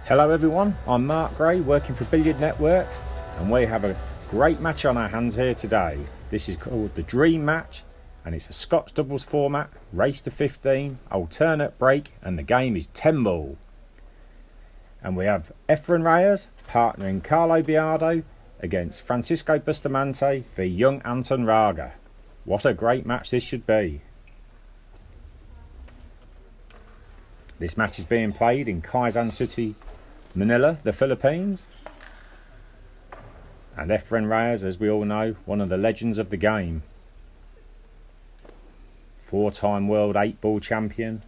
Hello everyone, I'm Mark Gray working for Billiard Network and we have a great match on our hands here today. This is called the Dream Match and it's a Scotch doubles format, race to 15, alternate break, and the game is 10 ball. And we have Efren Reyes partnering Carlo Biado against Francisco Bustamante v young Anton Raga. What a great match this should be. This match is being played in Quezon City, Manila, the Philippines. And Efren Reyes, as we all know, one of the legends of the game. 4-time world 8-ball champion.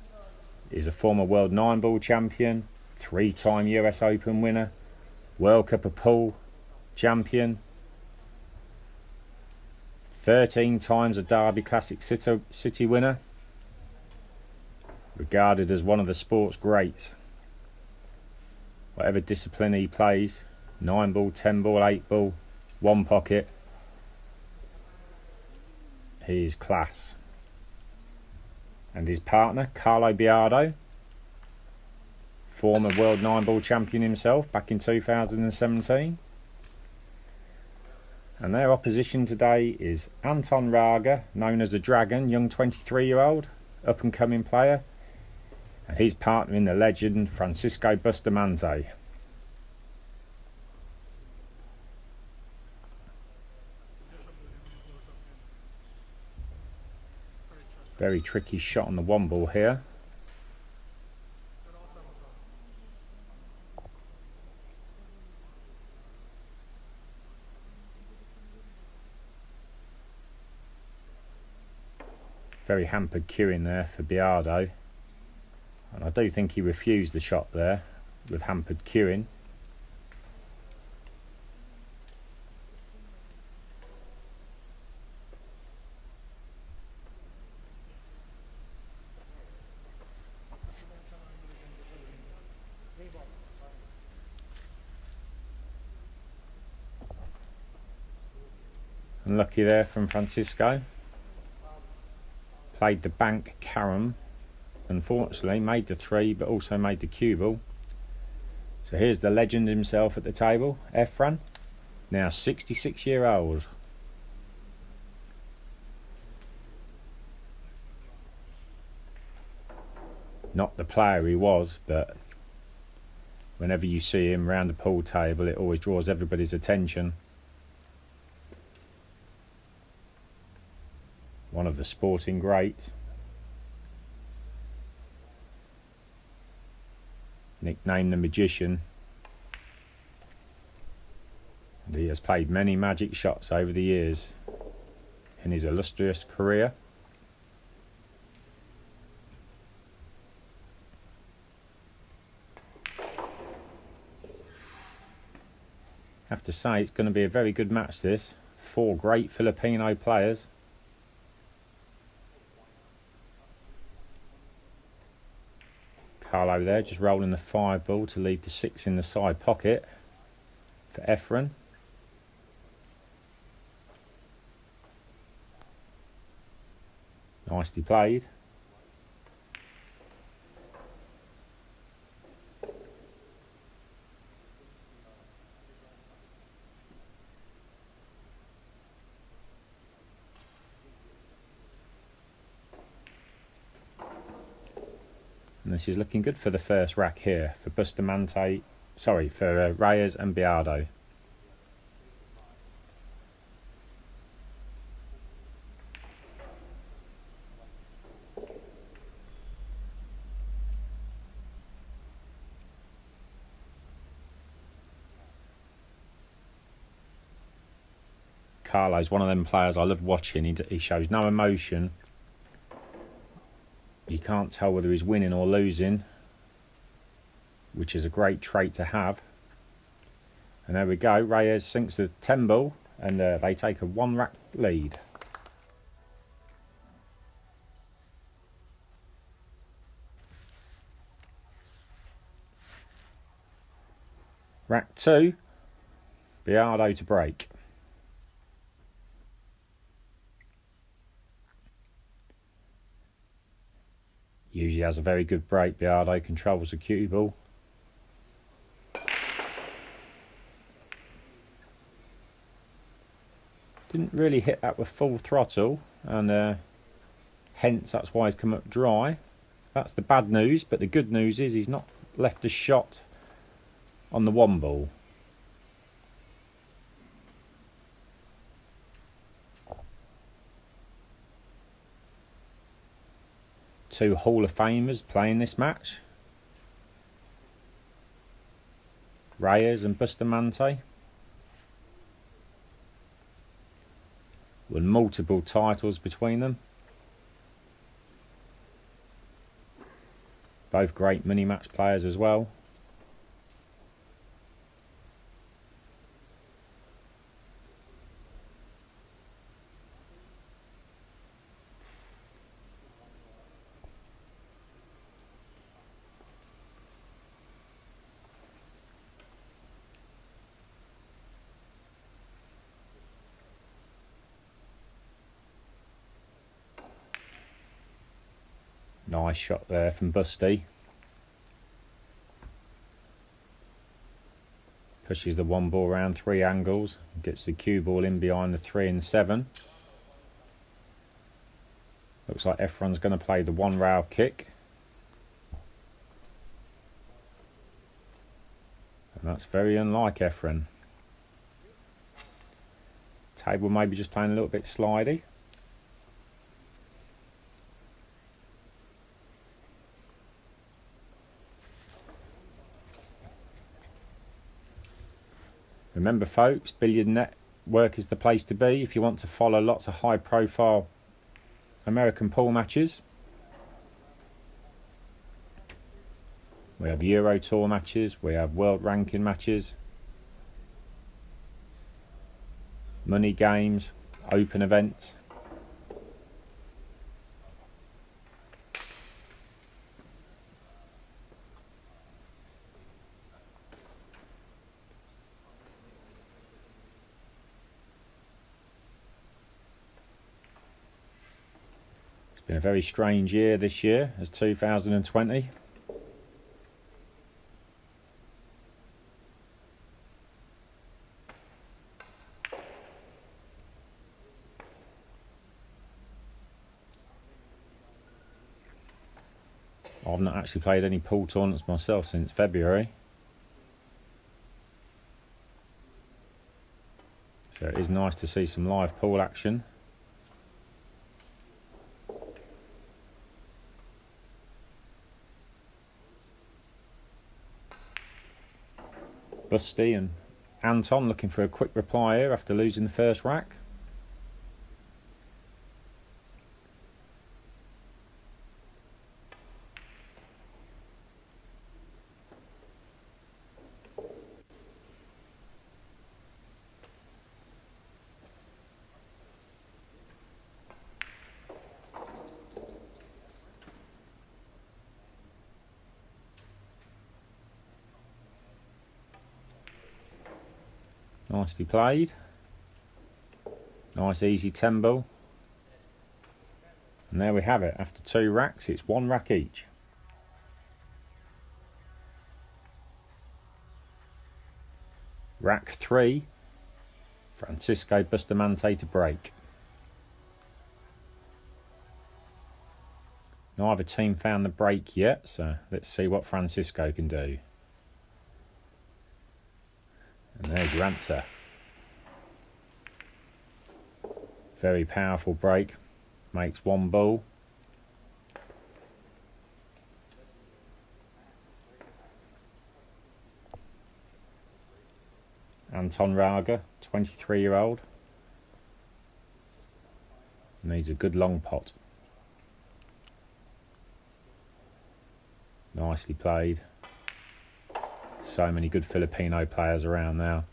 Is a former world 9-ball champion. 3-time US Open winner. World Cup of Pool champion. 13 times a Derby Classic City winner. Regarded as one of the sport's greats. Whatever discipline he plays, 9-ball, 10-ball, 8-ball, one pocket, he is class. And his partner, Carlo Biado, former world 9-ball champion himself back in 2017. And their opposition today is Anton Raga, known as the Dragon, young 23-year-old, up-and-coming player. And he's partnering the legend Francisco Bustamante. Very tricky shot on the one ball here. Very hampered cueing there for Biado. And I do think he refused the shot there with hampered cueing. Unlucky there from Francisco. Played the bank carom. Unfortunately, made the 3 but also made the cue ball. So here's the legend himself at the table, Efren, now 66-year-old. Not the player he was, but whenever you see him round the pool table, it always draws everybody's attention. One of the sporting greats. Nicknamed the Magician, and he has played many magic shots over the years in his illustrious career. I have to say it's going to be a very good match this. 4 great Filipino players. Carlo there, just rolling the 5 ball to leave the 6 in the side pocket for Efren. Nicely played. And this is looking good for the first rack here for Bustamante, for Reyes and Biado. Carlo's one of them players I love watching. He shows no emotion. You can't tell whether he's winning or losing, which is a great trait to have. And there we go, Reyes sinks the 10 ball and they take a 1-rack lead. Rack 2, Biado to break. Usually has a very good break. Biado controls the cue ball. Didn't really hit that with full throttle, and hence that's why he's come up dry. That's the bad news, but the good news is he's not left a shot on the one ball. Two Hall of Famers playing this match. Reyes and Bustamante. With multiple titles between them. Both great mini-match players as well. Nice shot there from Busty. Pushes the one ball around 3 angles. Gets the cue ball in behind the 3 and 7. Looks like Efren's going to play the one rail kick. And that's very unlike Efren. Table maybe just playing a little bit slidey. Remember folks, Billiard Network is the place to be if you want to follow lots of high profile American pool matches. We have Euro Tour matches, we have world ranking matches, money games, open events. It's been a very strange year this year, as 2020. I've not actually played any pool tournaments myself since February. So it is nice to see some live pool action. Busty and Anton looking for a quick reply here after losing the first rack. Nicely played. Nice easy 10 ball. And there we have it. After 2 racks, it's 1 rack each. Rack 3, Francisco Bustamante to break. Neither team found the break yet, so let's see what Francisco can do. And there's your answer. Very powerful break. Makes 1 ball. Anton Raga, 23-year-old. Needs a good long pot. Nicely played. So many good Filipino players around now.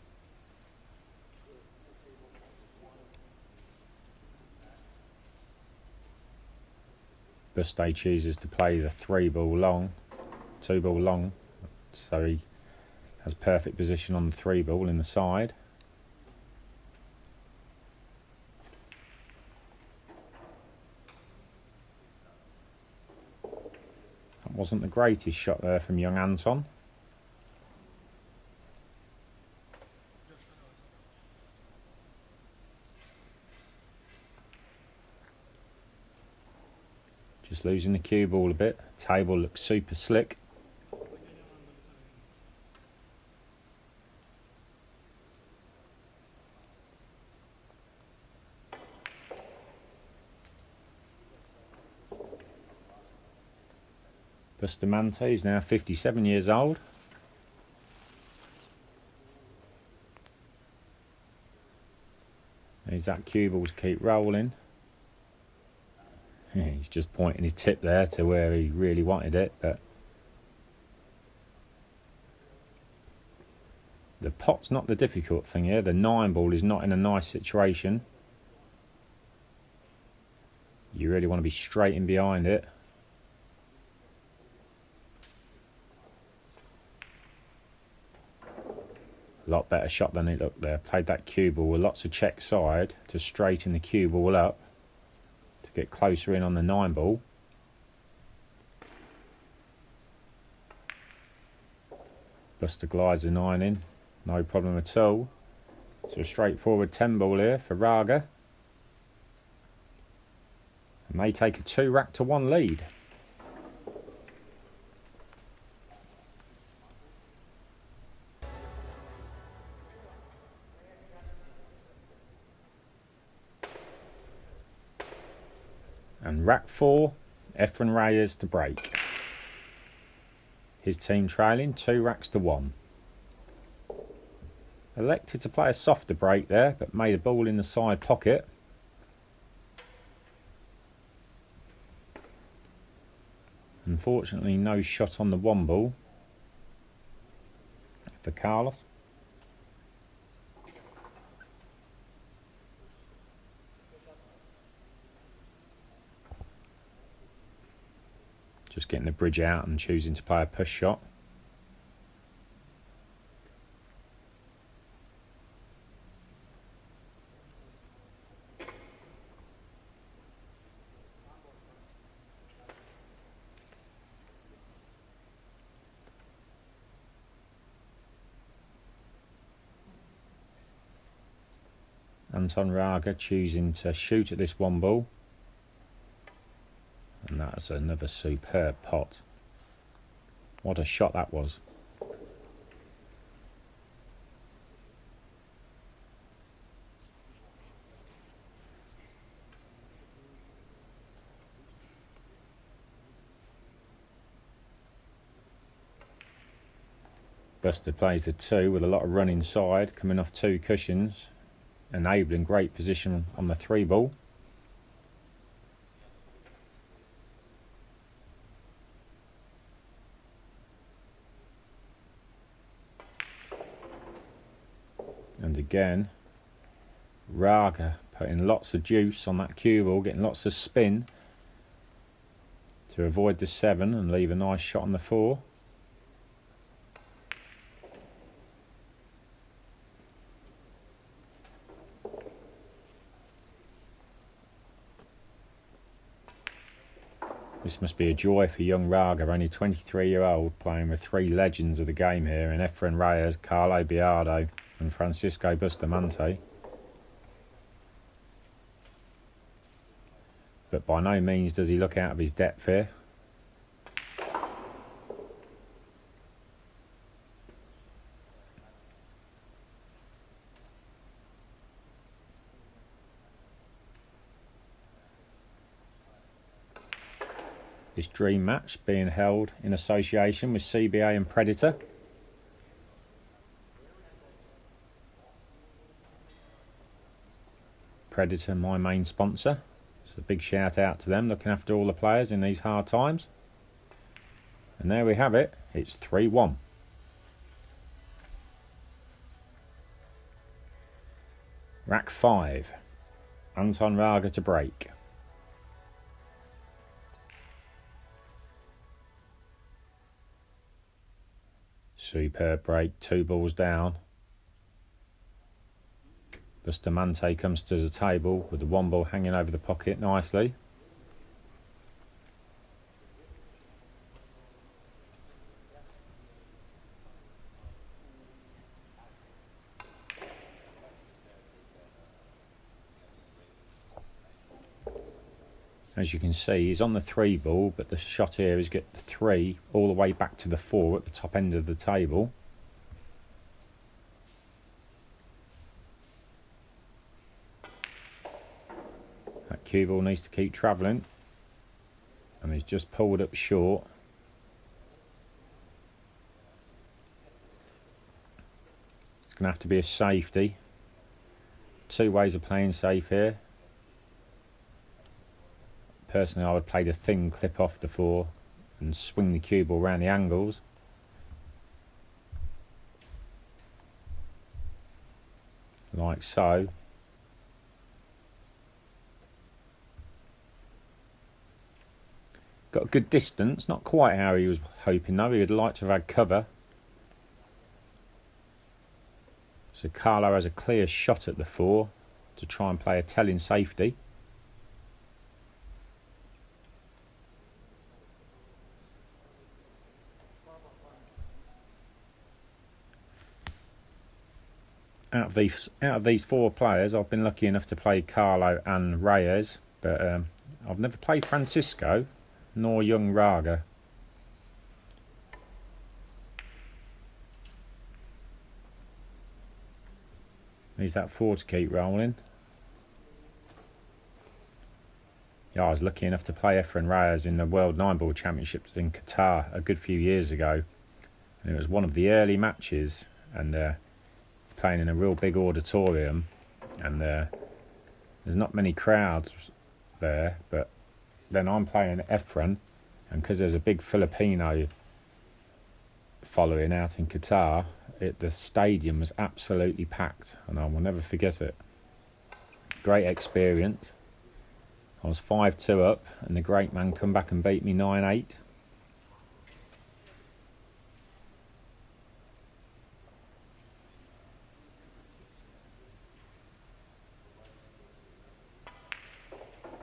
Buste chooses to play the 3 ball long, 2 ball long, so he has perfect position on the 3 ball in the side. That wasn't the greatest shot there from young Anton. Just losing the cue ball a bit. Table looks super slick. Bustamante is now 57 years old. These that cue balls keep rolling. He's just pointing his tip there to where he really wanted it, but the pot's not the difficult thing here. The 9 ball is not in a nice situation. You really want to be straight in behind it. A lot better shot than it looked there. Played that cue ball with lots of check side to straighten the cue ball up to get closer in on the 9 ball. Buster glides the 9 in, no problem at all. So a straightforward 10 ball here for Raga. And they take a 2-rack-to-1 lead. And rack 4, Efren Reyes to break. His team trailing 2-racks-to-1. Elected to play a softer break there, but made a ball in the side pocket. Unfortunately, no shot on the 1 ball for Carlos. Just getting the bridge out and choosing to play a push shot. Anton Raga choosing to shoot at this 1 ball. And that's another superb pot. What a shot that was. Buster plays the 2 with a lot of run inside, coming off 2 cushions, enabling great position on the 3 ball. And again, Raga putting lots of juice on that cue ball, getting lots of spin to avoid the 7 and leave a nice shot on the 4. This must be a joy for young Raga, only 23-year-old, playing with 3 legends of the game here in Efren Reyes, Carlo Biado and Francisco Bustamante. But by no means does he look out of his depth here. This dream match being held in association with CBA and Predator. Predator, my main sponsor. So a big shout out to them, looking after all the players in these hard times. And there we have it. It's 3-1. Rack 5. Anton Raga to break. Superb break, 2 balls down. Bustamante comes to the table with the 1 ball hanging over the pocket nicely. As you can see, he's on the 3 ball, but the shot here is get the 3 all the way back to the 4 at the top end of the table. That cue ball needs to keep travelling, and he's just pulled up short. It's going to have to be a safety. 2 ways of playing safe here. Personally, I would play the thin clip off the 4 and swing the cue ball around the angles. Like so. Got a good distance, not quite how he was hoping though. He would like to have had cover. So Carlo has a clear shot at the 4 to try and play a telling safety. Out of these 4 players, I've been lucky enough to play Carlo and Reyes, but I've never played Francisco nor young Raga. Needs that 4 to keep rolling. Yeah, I was lucky enough to play Efren Reyes in the World 9-Ball Championships in Qatar a good few years ago. And it was one of the early matches, and playing in a real big auditorium, and there's not many crowds there, but then I'm playing Efren, and because there's a big Filipino following out in Qatar, the stadium was absolutely packed, and I will never forget it. Great experience. I was 5-2 up, and the great man come back and beat me 9-8.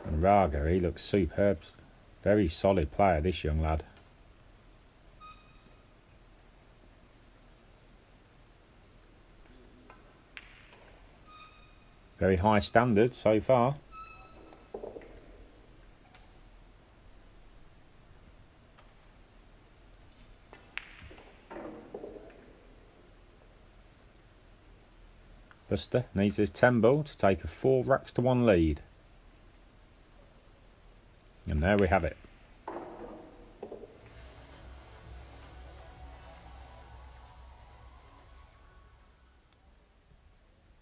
And Raga, he looks superb. Very solid player, this young lad. Very high standard so far. Buster needs his 10 ball to take a 4 racks to 1 lead. And there we have it.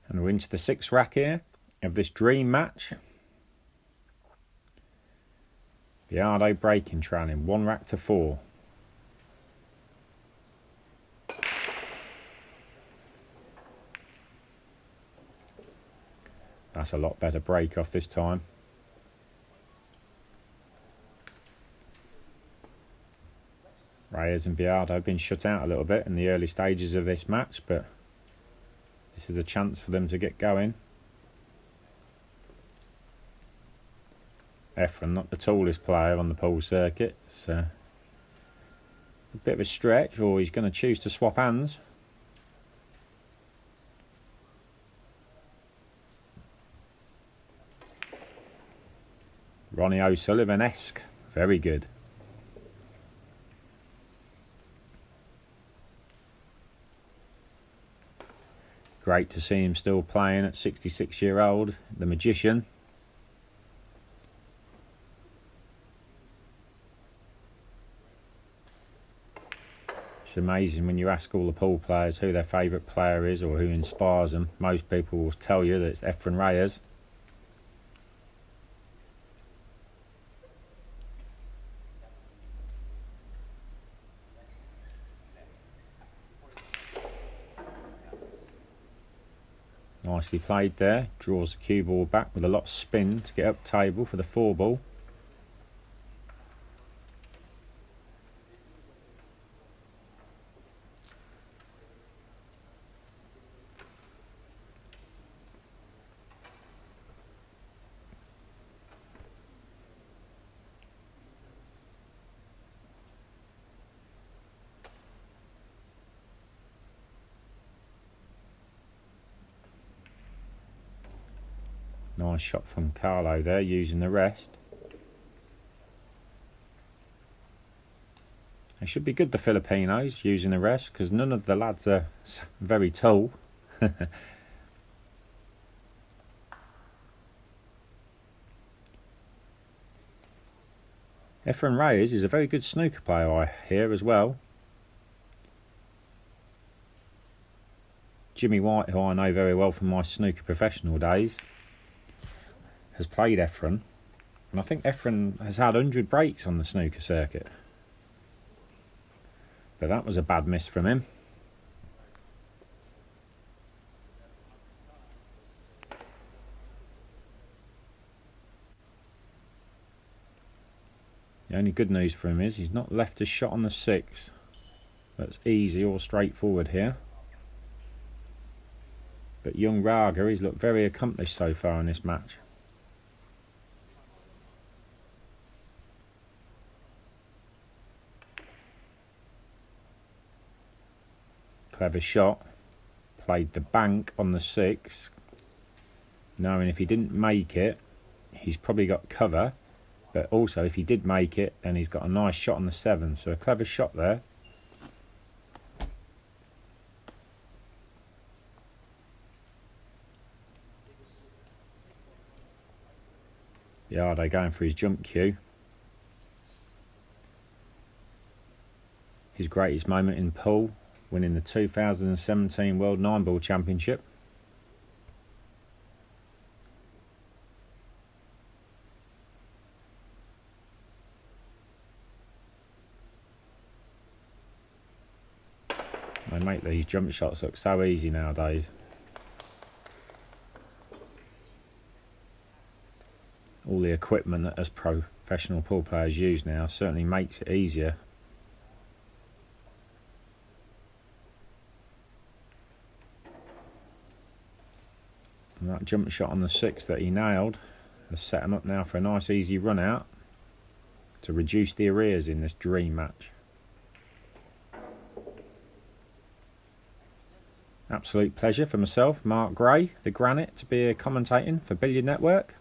And we're into the 6th rack here of this dream match. Biado breaking, trailing 1 rack to 4. That's a lot better break off this time. Reyes and Biado have been shut out a little bit in the early stages of this match, but this is a chance for them to get going. Efren, not the tallest player on the pool circuit. It's a bit of a stretch, or he's going to choose to swap hands. Ronnie O'Sullivan-esque. Very good. Great to see him still playing at 66-year-old, the magician. It's amazing when you ask all the pool players who their favourite player is or who inspires them. Most people will tell you that it's Efren Reyes. Nicely played there. Draws the cue ball back with a lot of spin to get up table for the 4 ball. Nice shot from Carlo there, using the rest. They should be good, the Filipinos, using the rest, because none of the lads are very tall. Efren Reyes is a very good snooker player, I hear, as well. Jimmy White, who I know very well from my snooker professional days, has played Efren. And I think Efren has had 100 breaks on the snooker circuit. But that was a bad miss from him. The only good news for him is he's not left a shot on the 6. That's easy or straightforward here. But young Raga, he's looked very accomplished so far in this match. Clever shot. Played the bank on the 6, knowing if he didn't make it, he's probably got cover. But also, if he did make it, then he's got a nice shot on the 7. So a clever shot there. Biado going for his jump cue. His greatest moment in pool, winning the 2017 World 9-Ball Championship. They make these jump shots look so easy nowadays. All the equipment that us professional pool players use now certainly makes it easier. And that jump shot on the 6 that he nailed has set him up now for a nice easy run out to reduce the arrears in this dream match. Absolute pleasure for myself, Mark Gray, the Granite, to be commentating for Billiard Network.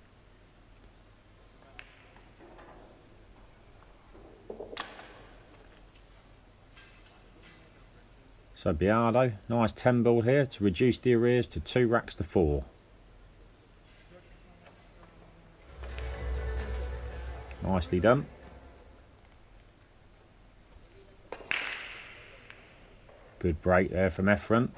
So Biado, nice 10 ball here to reduce the arrears to 2 racks to 4. Nicely done. Good break there from Efren.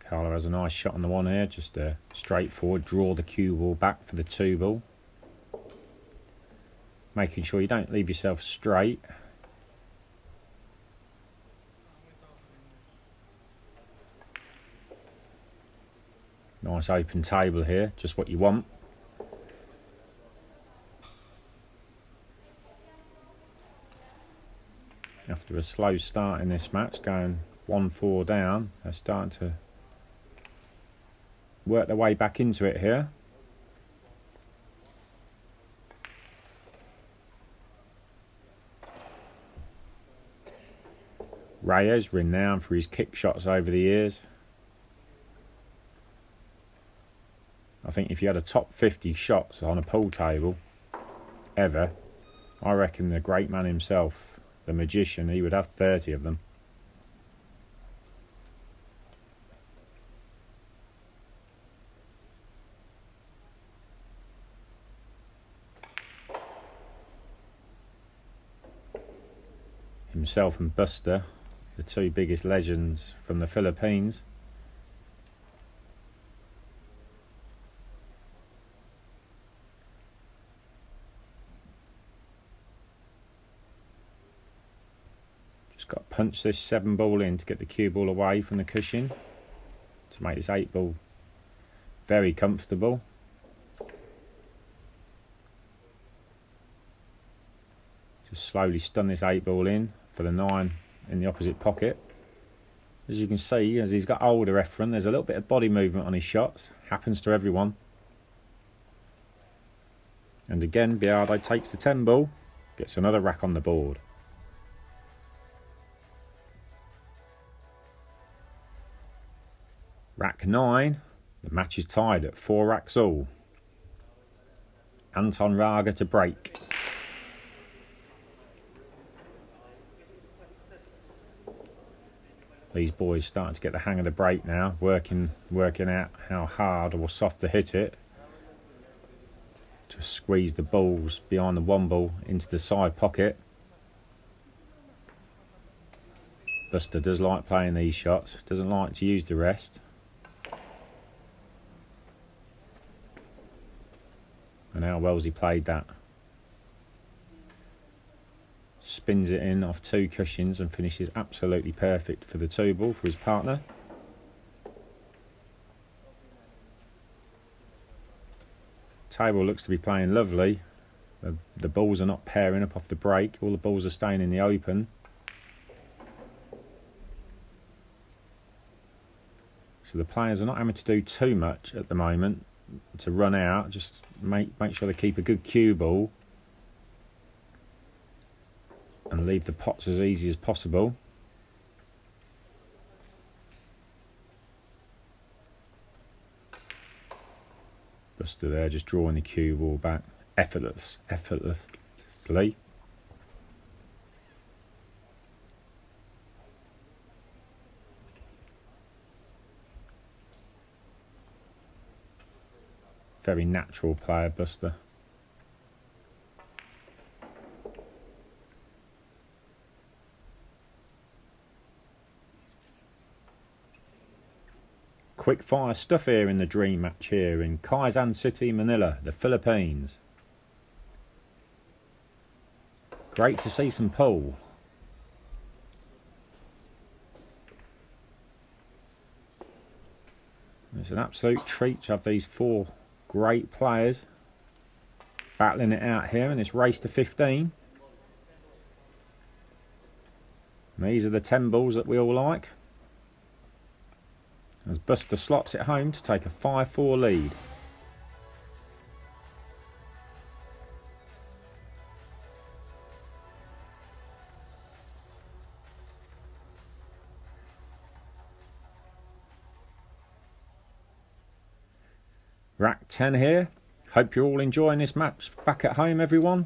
Carlo has a nice shot on the one here, just straightforward, draw the cue ball back for the 2 ball. Making sure you don't leave yourself straight. Nice open table here, just what you want. After a slow start in this match, going 1-4 down, they're starting to work their way back into it here. Reyes, renowned for his kick shots over the years. I think if you had a top 50 shots on a pool table ever, I reckon the great man himself, the magician, he would have 30 of them. Himself and Buster, the 2 biggest legends from the Philippines. Just got to punch this 7 ball in to get the cue ball away from the cushion to make this 8 ball very comfortable. Just slowly stun this 8 ball in for the 9 in the opposite pocket. As you can see, as he's got older, Efren, there's a little bit of body movement on his shots. Happens to everyone. And again, Biado takes the 10 ball, gets another rack on the board. Rack 9, the match is tied at 4 racks all. Anton Raga to break. These boys starting to get the hang of the break now, working out how hard or soft to hit it. To squeeze the balls behind the womble into the side pocket. Buster does like playing these shots, doesn't like to use the rest. And how well's he played that? Spins it in off 2 cushions and finishes absolutely perfect for the 2 ball for his partner. Table looks to be playing lovely. The balls are not pairing up off the break. All the balls are staying in the open. So the players are not having to do too much at the moment to run out. Just make sure they keep a good cue ball and leave the pots as easy as possible. Buster there just drawing the cue ball back effortlessly. Very natural player, Buster. Quick fire stuff here in the dream match here in Quezon City, Manila, the Philippines. Great to see some pull. It's an absolute treat to have these 4 great players battling it out here in this race to 15. And these are the 10 balls that we all like. As Buster slots it home to take a 5-4 lead. Rack 10 here. Hope you're all enjoying this match back at home, everyone.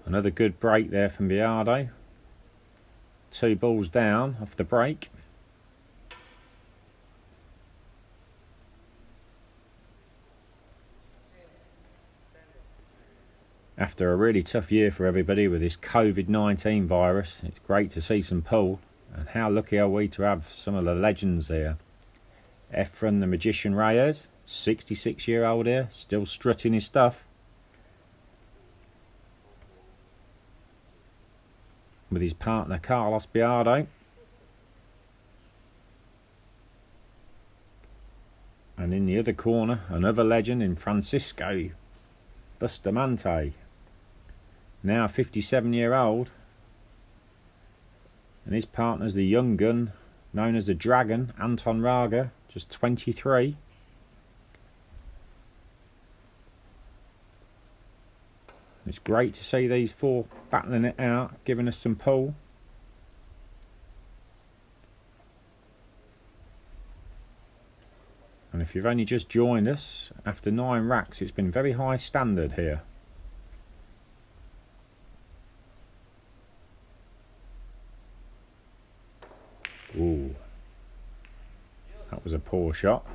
Another good break there from Biardo. 2 balls down off the break. After a really tough year for everybody with this COVID-19 virus, it's great to see some pull. And how lucky are we to have some of the legends here. Efren the Magician Reyes, 66-year-old here, still strutting his stuff. With his partner Carlos Biado. And in the other corner, another legend in Francisco Bustamante, now 57-year-old. And his partner's the young gun, known as the Dragon, Anton Raga, just 23. It's great to see these 4 battling it out, giving us some pull. And if you've only just joined us, after 9 racks, it's been very high standard here. Ooh, that was a poor shot.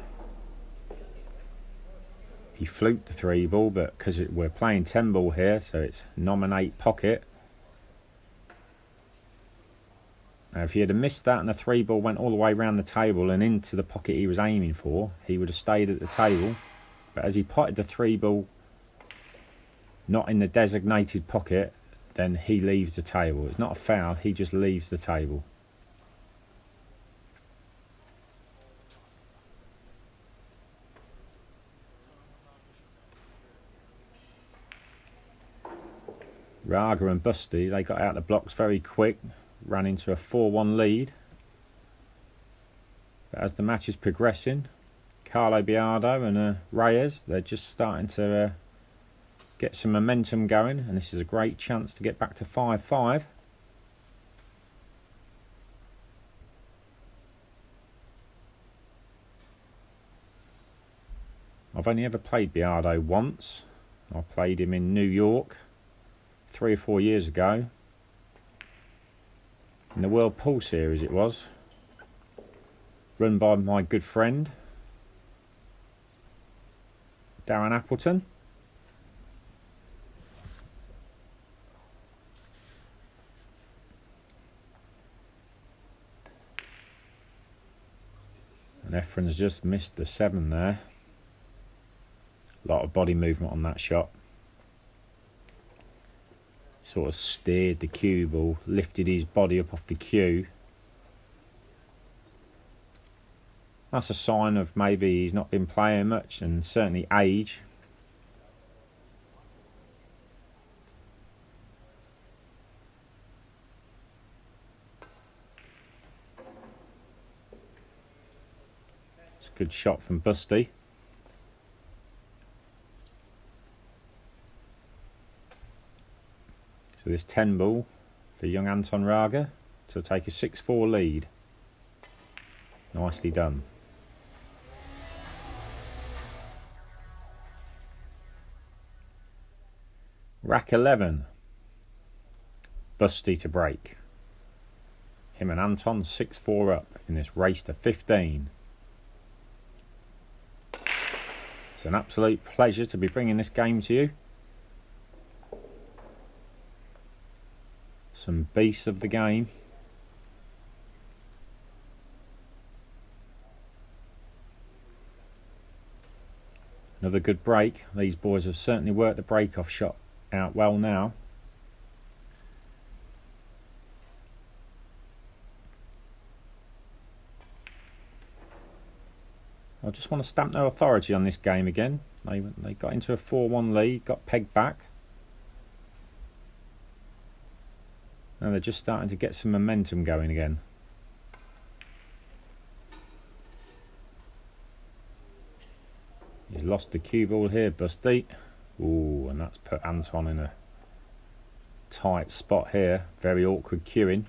He fluked the 3 ball, but because we're playing 10 ball here, so it's nominate pocket. Now, if he had missed that and the 3 ball went all the way around the table and into the pocket he was aiming for, he would have stayed at the table. But as he potted the 3 ball not in the designated pocket, then he leaves the table. It's not a foul, he just leaves the table. Raga and Busty, they got out the blocks very quick, ran into a 4-1 lead. But as the match is progressing, Carlo Biado and Reyes, they're just starting to get some momentum going, and this is a great chance to get back to 5-5. I've only ever played Biado once. I played him in New York 3 or 4 years ago. In the World Pool Series it was. Run by my good friend Darren Appleton. And Efren's just missed the 7 there. A lot of body movement on that shot. Sort of steered the cue ball, lifted his body up off the cue. That's a sign of maybe he's not been playing much, and certainly age. It's a good shot from Busty. So this 10 ball for young Anton Raga to take a 6-4 lead. Nicely done. Rack 11. Busty to break. Him and Anton 6-4 up in this race to 15. It's an absolute pleasure to be bringing this game to you. Some beasts of the game. Another good break. These boys have certainly worked the break-off shot out well now. I just want to stamp no authority on this game again. They got into a 4-1 lead, got pegged back. Now they're just starting to get some momentum going again. He's lost the cue ball here, Busty. Ooh, and that's put Anton in a tight spot here. Very awkward cueing.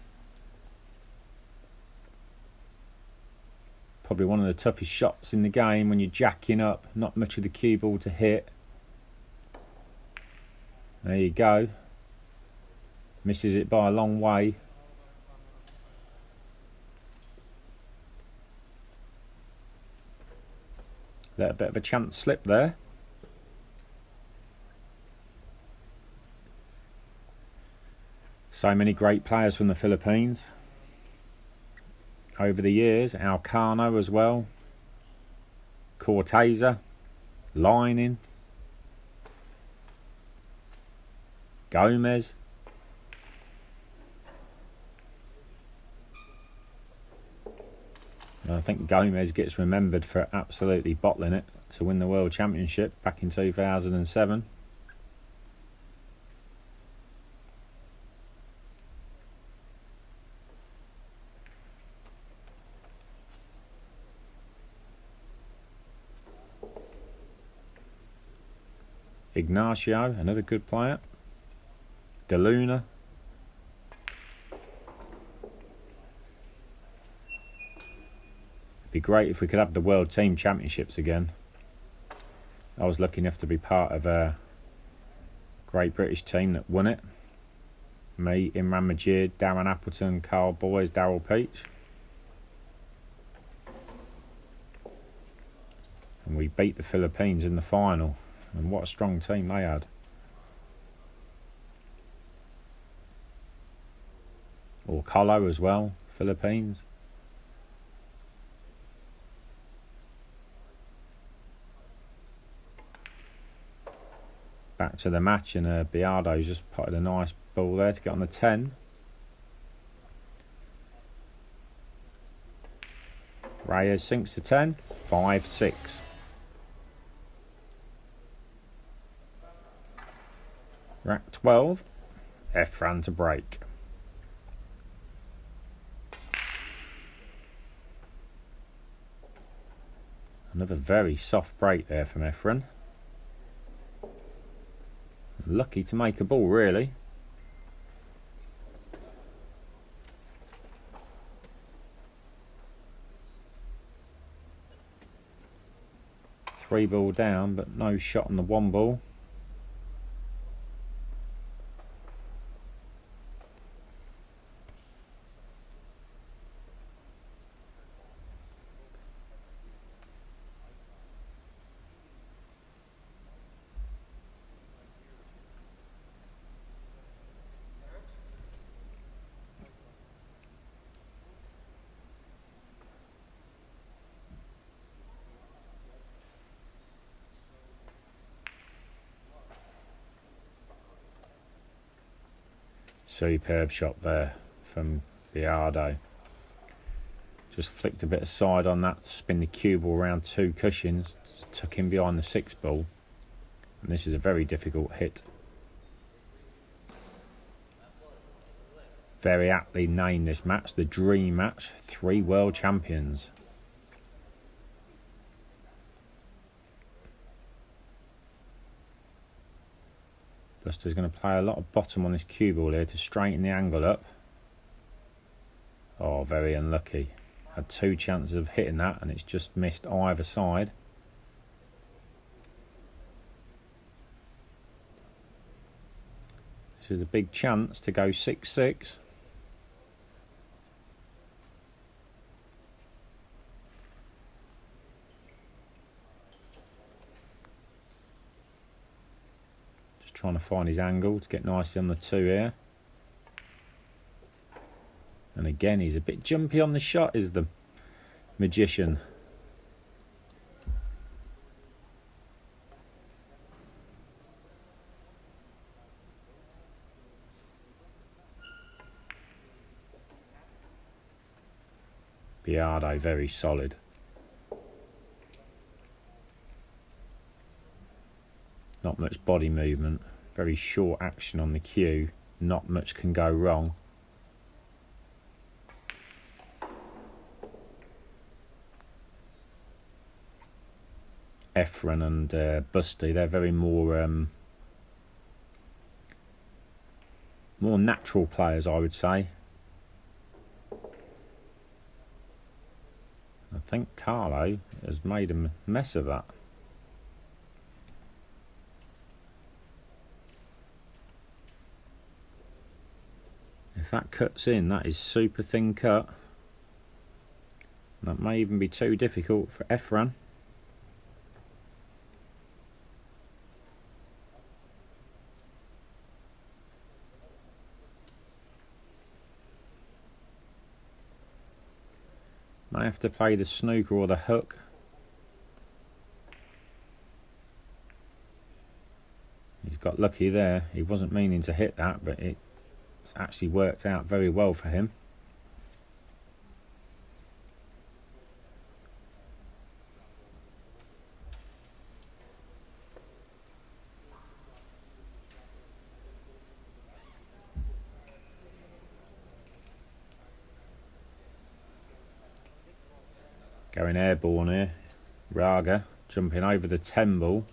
Probably one of the toughest shots in the game when you're jacking up. Not much of the cue ball to hit. There you go. Misses it by a long way. Let a bit of a chance slip there. So many great players from the Philippines over the years. Alcano as well. Corteza. Lining. Gomez. And I think Gomez gets remembered for absolutely bottling it to win the World Championship back in 2007. Ignacio, another good player. De Luna. It'd be great if we could have the World Team Championships again. I was lucky enough to be part of a great British team that won it. Me, Imran Majid, Darren Appleton, Carl Boys, Darryl Peach. And we beat the Philippines in the final. And what a strong team they had. Or Carlo as well, Philippines. Back to the match, and Biado's just potted a nice ball there to get on the 10. Reyes sinks to 10, 5-6. Rack 12, Efren to break. Another very soft break there from Efren. Lucky to make a ball, really. Three ball down, but no shot on the one ball. Superb shot there from Biardo. Just flicked a bit of side on that, spin the cue ball around two cushions, tuck in behind the six ball. And this is a very difficult hit. Very aptly named this match the Dream Match, 3 world champions. Buster's going to play a lot of bottom on this cue ball here to straighten the angle up. Oh, very unlucky. Had 2 chances of hitting that and it's just missed either side. This is a big chance to go 6-6. Trying to find his angle to get nicely on the 2 here. And again, he's a bit jumpy on the shot, is the magician. Biardo very solid. Not much body movement, very short action on the cue, not much can go wrong. Efren and Busty, they're very more natural players, I would say. I think Carlo has made a mess of that. If that cuts in, that is super thin cut. That may even be too difficult for Efren. May have to play the snooker or the hook. He's got lucky there. He wasn't meaning to hit that, but it's actually worked out very well for him. Going airborne here. Raga jumping over the 10 ball.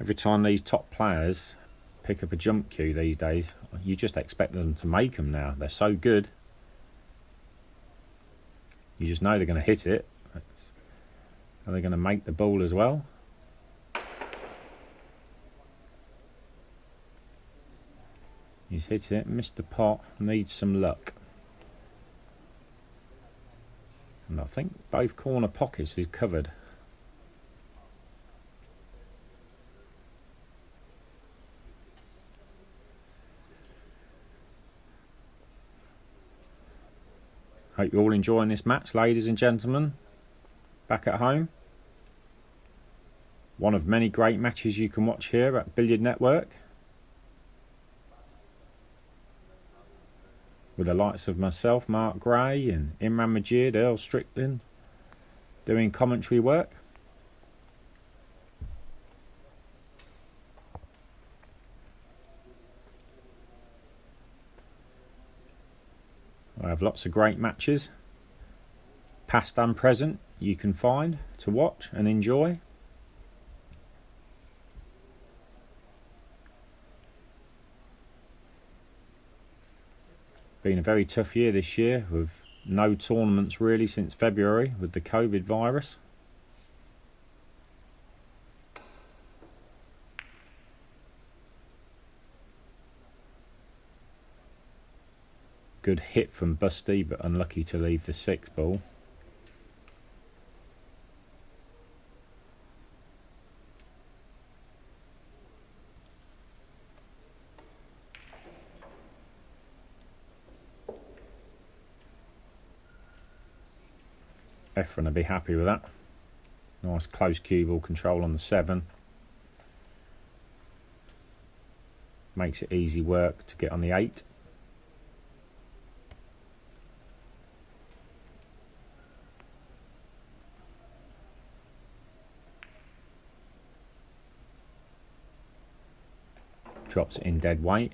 Every time these top players pick up a jump cue these days, you just expect them to make them now. They're so good. You just know they're going to hit it. Are they going to make the ball as well? He's hit it, missed the pot, needs some luck. And I think both corner pockets is covered. Hope you're all enjoying this match, ladies and gentlemen, back at home. One of many great matches you can watch here at Billiard Network, with the likes of myself, Mark Gray, and Imran Majid, Earl Strickland, doing commentary work. I have lots of great matches, past and present, you can find to watch and enjoy. Been a very tough year this year, with no tournaments really since February with the COVID virus. Good hit from Busty, but unlucky to leave the 6 ball. Efren will be happy with that. Nice close cue ball control on the 7. Makes it easy work to get on the 8. Drops it in dead weight.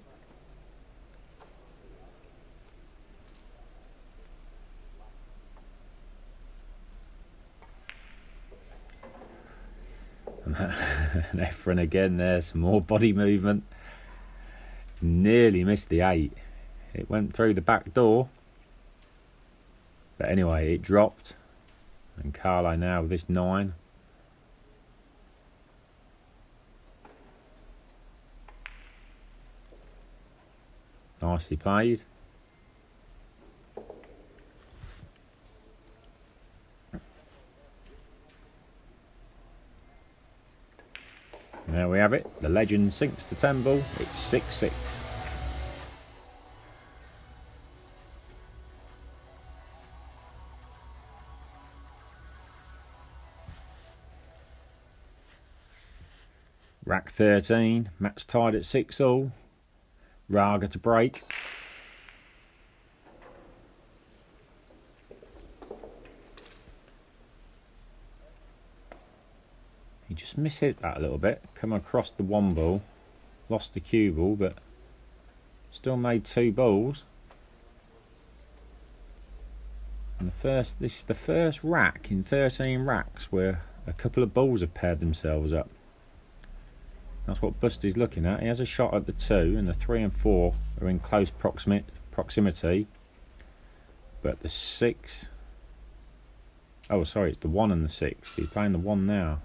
And Efren again there, some more body movement. Nearly missed the 8. It went through the back door. But anyway, it dropped. And Carlo now with this 9. Nicely played. There we have it. The legend sinks the 10 ball. It's 6-6. Rack 13. Match tied at 6-all. Raga to break. He just mishit that a little bit. Come across the 1 ball. Lost the cue ball, but still made 2 balls. And this is the first rack in 13 racks where a couple of balls have paired themselves up. That's what Busty's looking at. He has a shot at the 2, and the 3 and 4 are in close proximity. But the 6... Oh, sorry, it's the 1 and the 6. He's playing the 1 now.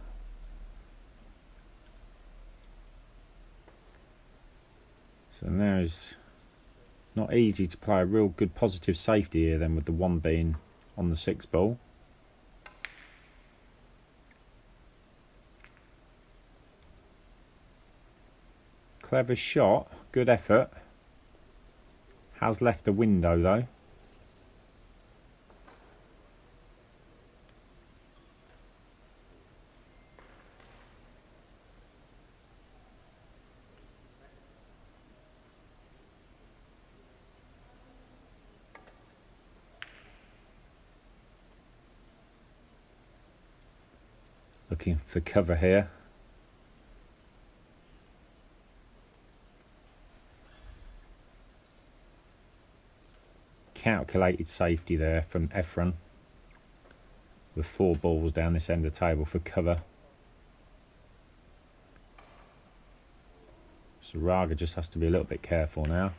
So now it's not easy to play a real good positive safety here then, with the 1 being on the 6 ball. Clever shot, good effort. Has left the window though. Looking for cover here. Calculated safety there from Efren, with 4 balls down this end of the table for cover. So Raga just has to be a little bit careful now.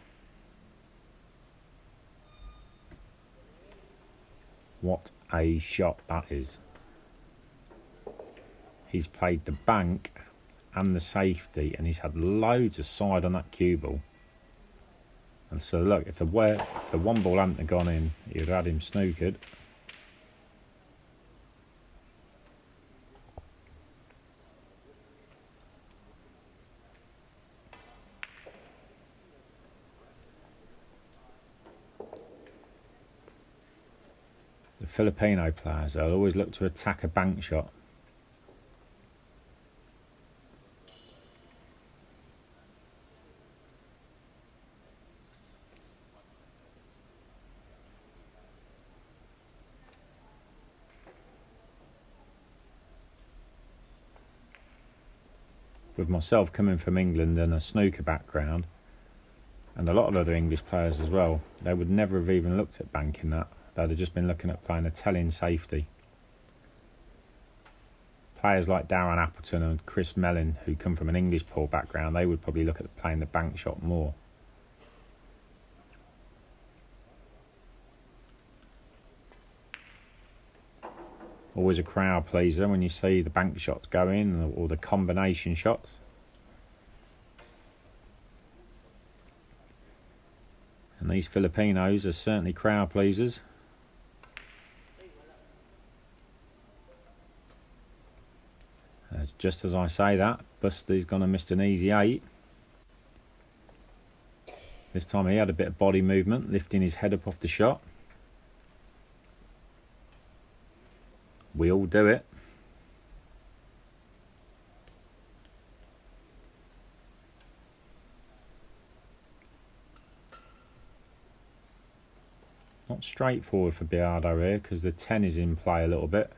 What a shot that is. He's played the bank and the safety, and he's had loads of side on that cue ball. And so look, if the 1 ball hadn't gone in, you'd have had him snookered. The Filipino players, they'll always look to attack a bank shot. With myself coming from England and a snooker background, and a lot of other English players as well, they would never have even looked at banking that. They'd have just been looking at playing a tell-in safety. Players like Darren Appleton and Chris Mellon, who come from an English pool background, they would probably look at playing the bank shot more. Always a crowd pleaser when you see the bank shots go in, or the combination shots. And these Filipinos are certainly crowd pleasers. Just as I say that, Busty's gone and missed an easy 8. This time he had a bit of body movement, lifting his head up off the shot. We all do it. Not straightforward for Biado here, because the 10 is in play a little bit.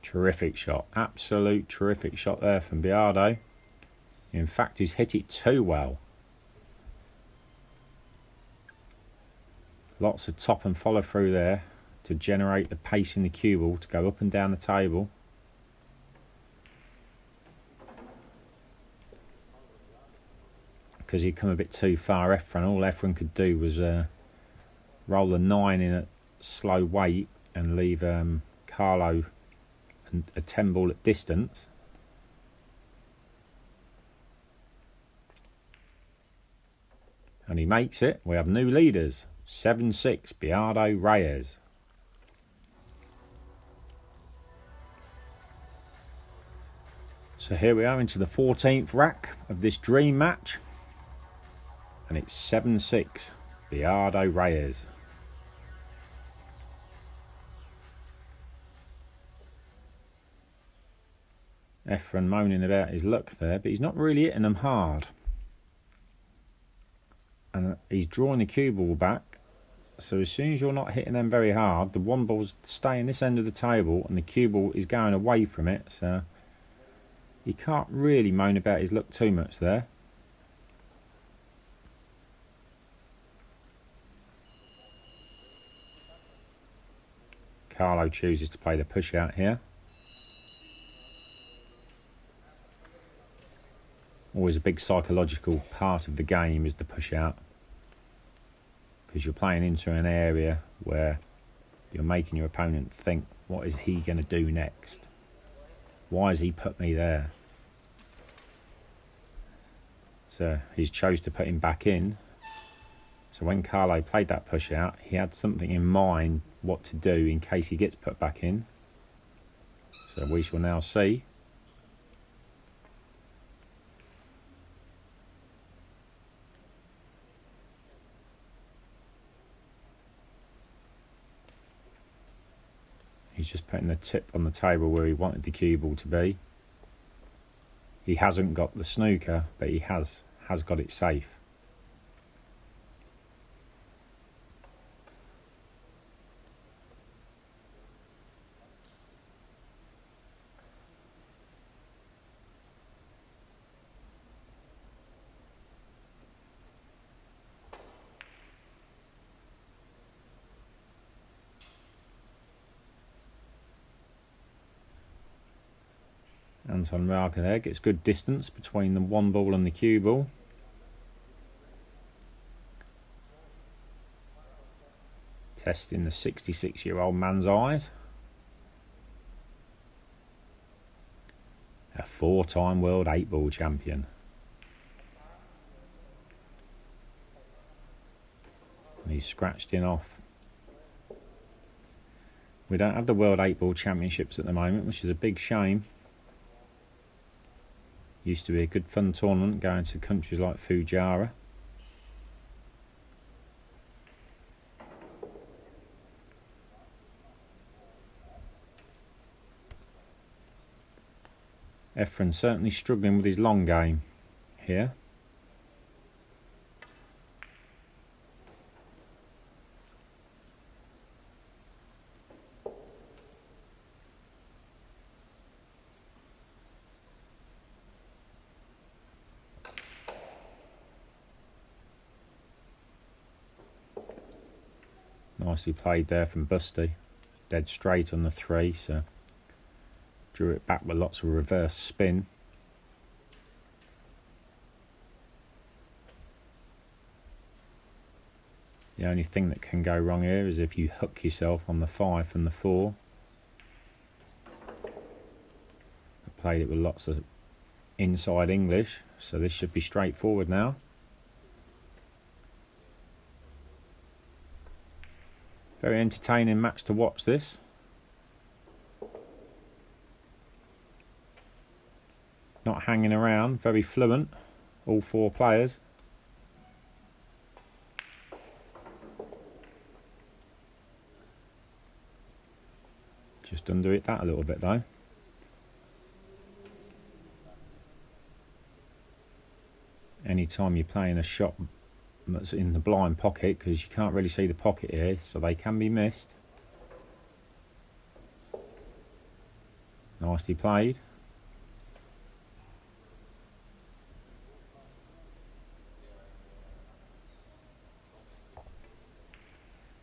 Terrific shot, absolute terrific shot there from Biado. In fact, he's hit it too well. Lots of top and follow through there to generate the pace in the cue ball to go up and down the table. Because he'd come a bit too far, all Efren could do was roll the 9 in at slow weight and leave Carlo a 10 ball at distance. And he makes it. We have new leaders. 7-6, Biado Reyes. So here we are into the 14th rack of this dream match. And it's 7-6, Billiard Reyes. Efren moaning about his luck there, but he's not really hitting them hard. And he's drawing the cue ball back. So as soon as you're not hitting them very hard, the one ball's staying this end of the table and the cue ball is going away from it. So he can't really moan about his luck too much there. Carlo chooses to play the push out here. Always a big psychological part of the game is the push out, because you're playing into an area where you're making your opponent think, what is he going to do next? Why has he put me there? So he's chose to put him back in. So when Carlo played that push out, he had something in mind what to do in case he gets put back in. So we shall now see. He's just putting the tip on the table where he wanted the cue ball to be. He hasn't got the snooker, but he has got it safe. Anton Raga there gets good distance between the one ball and the cue ball. Testing the 66-year-old man's eyes. A 4-time world 8-ball champion. And he's scratched in off. We don't have the World 8-Ball Championships at the moment, which is a big shame. Used to be a good fun tournament going to countries like Fujairah. Efren certainly struggling with his long game here. Nicely played there from Busty. Dead straight on the 3, so drew it back with lots of reverse spin. The only thing that can go wrong here is if you hook yourself on the 5 from the 4. I played it with lots of inside English, so this should be straightforward now. Very entertaining match to watch this. Not hanging around, very fluent, all 4 players. Just undo it that a little bit though. Anytime you're playing a shot that's in the blind pocket, because you can't really see the pocket here, so they can be missed. Nicely played.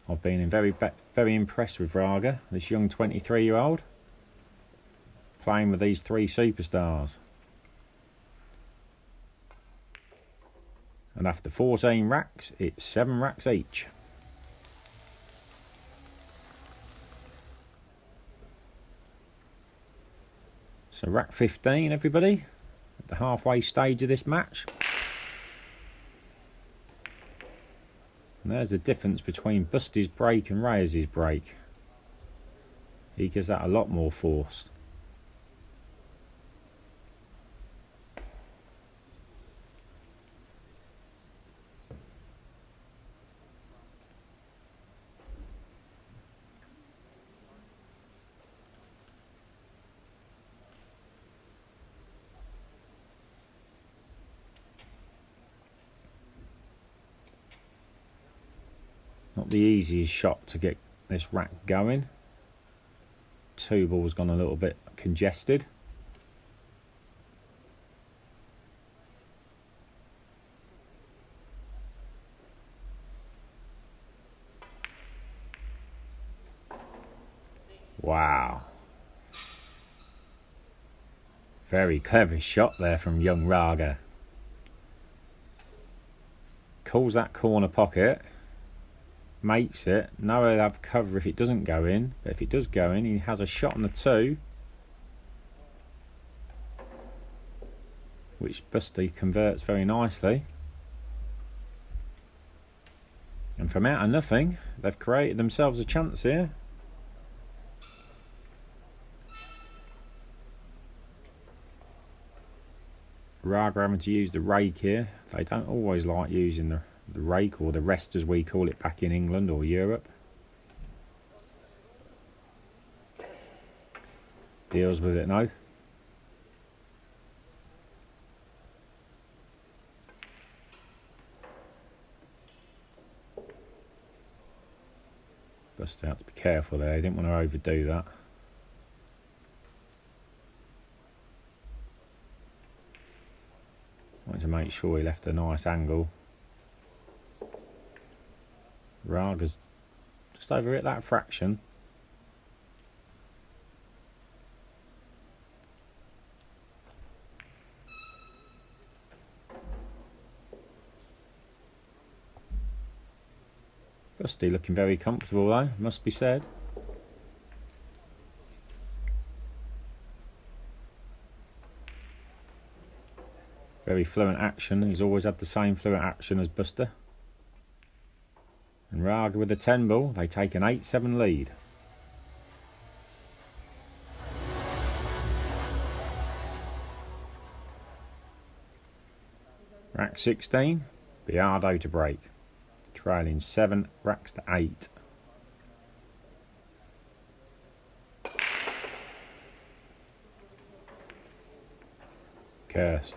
I've been very impressed with Raga, this young 23-year-old, playing with these 3 superstars. And after 14 racks, it's 7 racks each. So rack 15, everybody, at the halfway stage of this match. And there's the difference between Busty's break and Reyes' break. He gives that a lot more force. Not the easiest shot to get this rack going. 2 balls gone a little bit congested. Wow. Very clever shot there from young Raga. Calls that corner pocket. Makes it. Now he'll have cover if it doesn't go in, but if it does go in, he has a shot on the 2, which Busty converts very nicely. And from out of nothing, they've created themselves a chance here. Raga having to use the rake here. They don't always like using the rake, or the rest as we call it back in England or Europe. Deals with it now. Just have to be careful there, I didn't want to overdo that. Wanted to make sure he left a nice angle. Raga's just over at that fraction. Busty looking very comfortable though, must be said. Very fluent action, he's always had the same fluent action as Buster. And Raga with a 10 ball, they take an 8-7 lead. Rack 16, Biardo to break. Trailing 7 racks to 8. Cursed.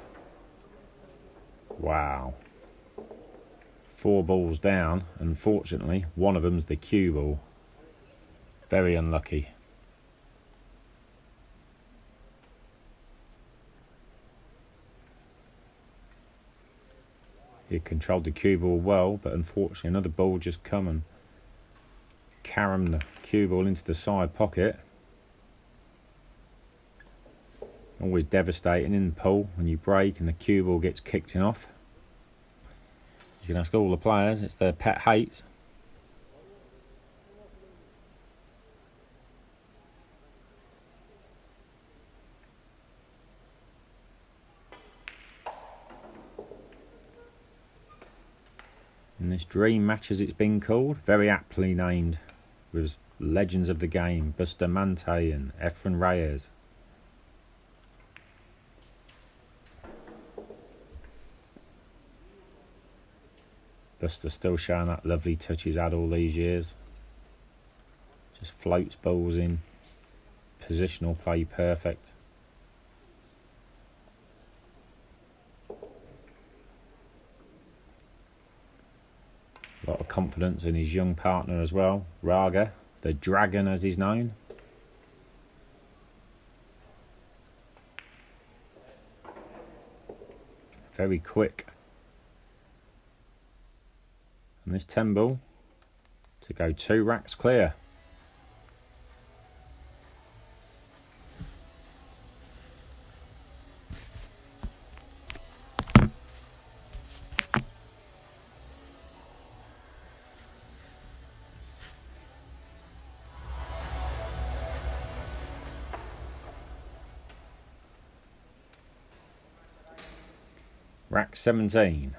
Wow. 4 balls down, unfortunately one of them's the cue ball. Very unlucky. He controlled the cue ball well, but unfortunately another ball just come and carom the cue ball into the side pocket. Always devastating in the pool when you break and the cue ball gets kicked in off. You can ask all the players, it's their pet hate. In this dream match, as it's been called, very aptly named, with legends of the game, Bustamante and Efren Reyes. Buster still showing that lovely touch he's had all these years. Just floats balls in. Positional play perfect. A lot of confidence in his young partner as well, Raga, the Dragon as he's known. Very quick. And this 10 ball to go 2 racks clear. Rack 17.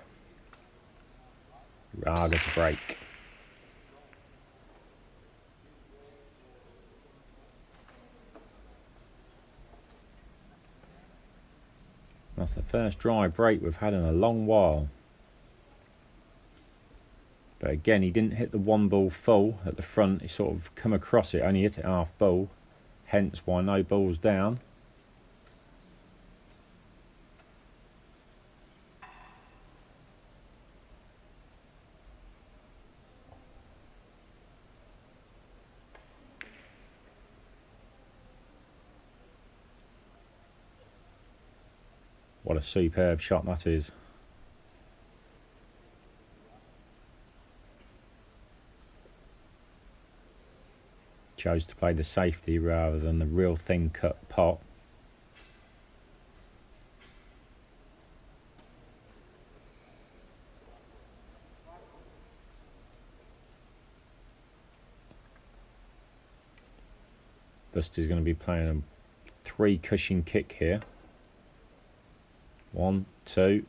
Raga to break. That's the first dry break we've had in a long while. But again, he didn't hit the 1 ball full at the front. He sort of come across it, only hit it half ball. Hence why no balls down. What a superb shot that is. Chose to play the safety rather than the real thin cut pot. Buster's going to be playing a 3 cushion kick here. 1, 2.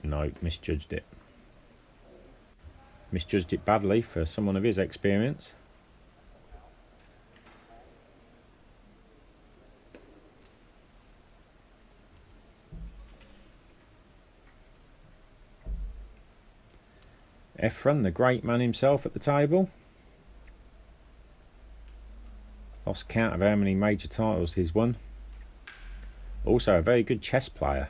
No, misjudged it. Misjudged it badly for someone of his experience. Efren, the great man himself at the table. Lost count of how many major titles he's won. Also a very good chess player.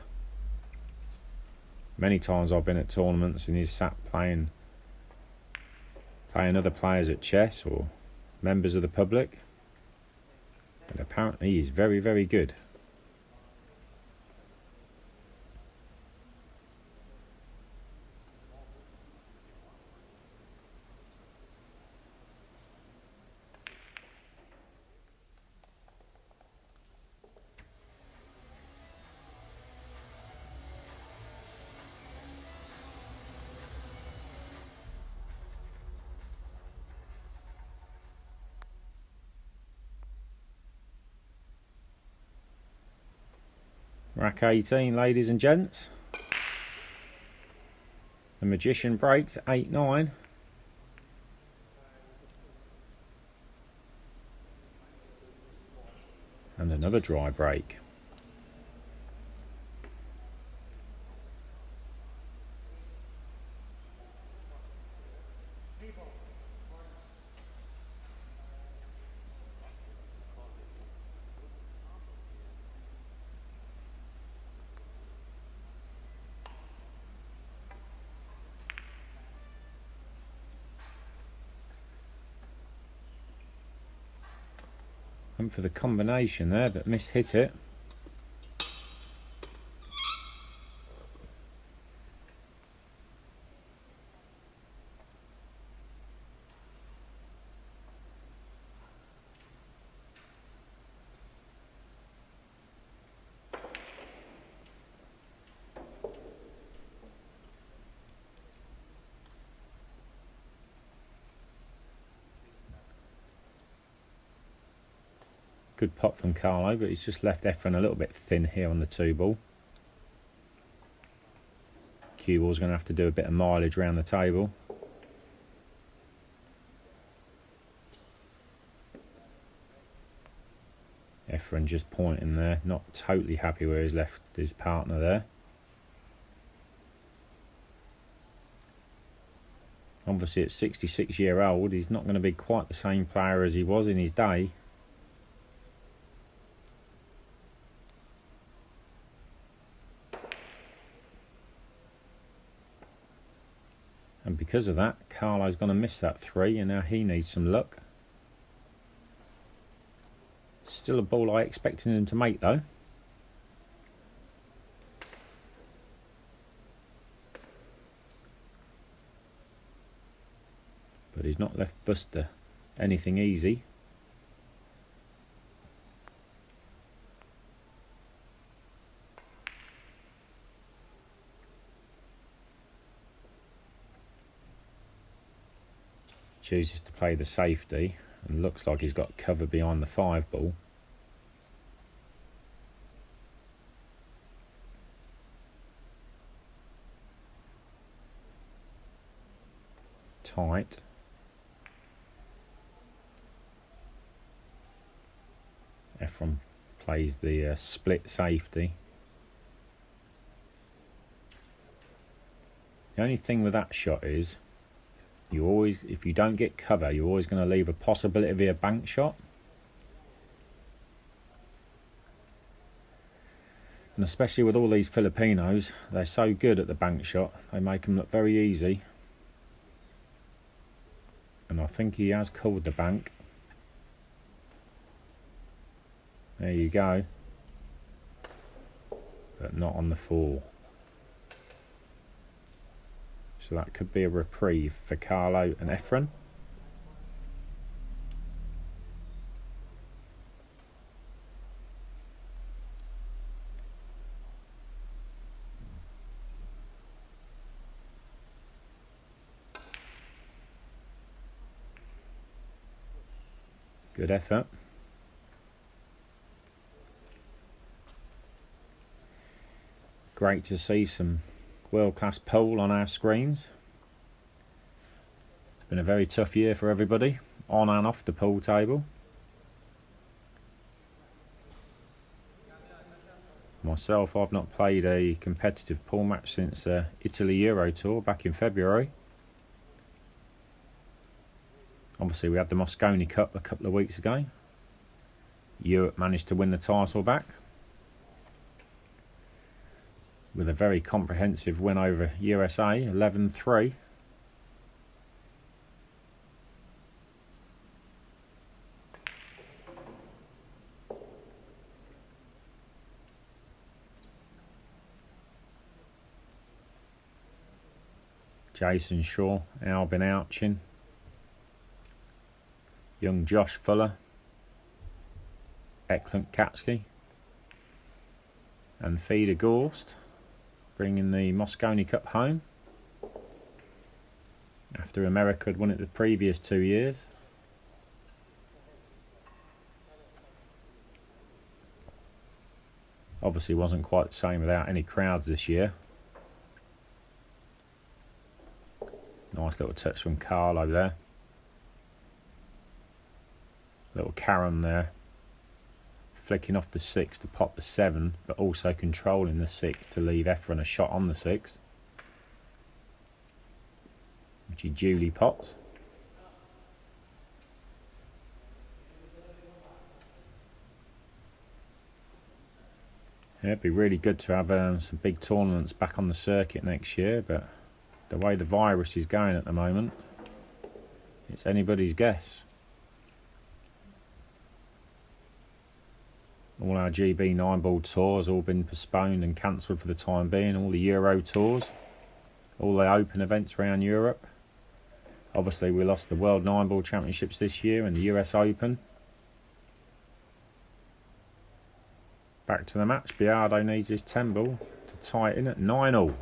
Many times I've been at tournaments and he's sat playing other players at chess or members of the public. And apparently he's very, very good. Rack 18, ladies and gents. The Magician breaks 8-9. And another dry break. Went for the combination there, but mishit it. Good pot from Carlo, but he's just left Efren a little bit thin here on the 2-ball. Cue ball's going to have to do a bit of mileage around the table. Efren just pointing there, not totally happy where he's left his partner there. Obviously at 66-year-old, he's not going to be quite the same player as he was in his day. And because of that, Carlo's going to miss that 3, and now he needs some luck. Still a ball I expected him to make though. But he's not left Buster anything easy. Chooses to play the safety and looks like he's got cover behind the 5-ball. Tight. Efren plays the split safety. The only thing with that shot is, you always, if you don't get cover, you're always going to leave a possibility of a bank shot. And especially with all these Filipinos, they're so good at the bank shot, they make them look very easy. And I think he has called the bank. There you go. But not on the 4. So that could be a reprieve for Carlo and Efren. Good effort. Great to see some world-class pool on our screens. It's been a very tough year for everybody, on and off the pool table. Myself, I've not played a competitive pool match since Italy Euro Tour back in February. Obviously we had the Mosconi Cup a couple of weeks ago. Europe managed to win the title back with a very comprehensive win over USA, 11-3. Jason Shaw, Albin Ouchin, young Josh Fuller, Eklund Katsky and Fida Gorst bringing the Mosconi Cup home after America had won it the previous 2 years. Obviously wasn't quite the same without any crowds this year. Nice little touch from Carlo there. Little carom there. Flicking off the 6 to pop the 7, but also controlling the 6 to leave Efren a shot on the 6, which he duly pots. Yeah, it'd be really good to have some big tournaments back on the circuit next year, but the way the virus is going at the moment, it's anybody's guess. All our GB 9-ball tours all been postponed and cancelled for the time being. All the Euro tours, all the open events around Europe. Obviously we lost the World 9-ball Championships this year and the US Open. Back to the match. Biado needs his 10-ball to tie it in at 9-all.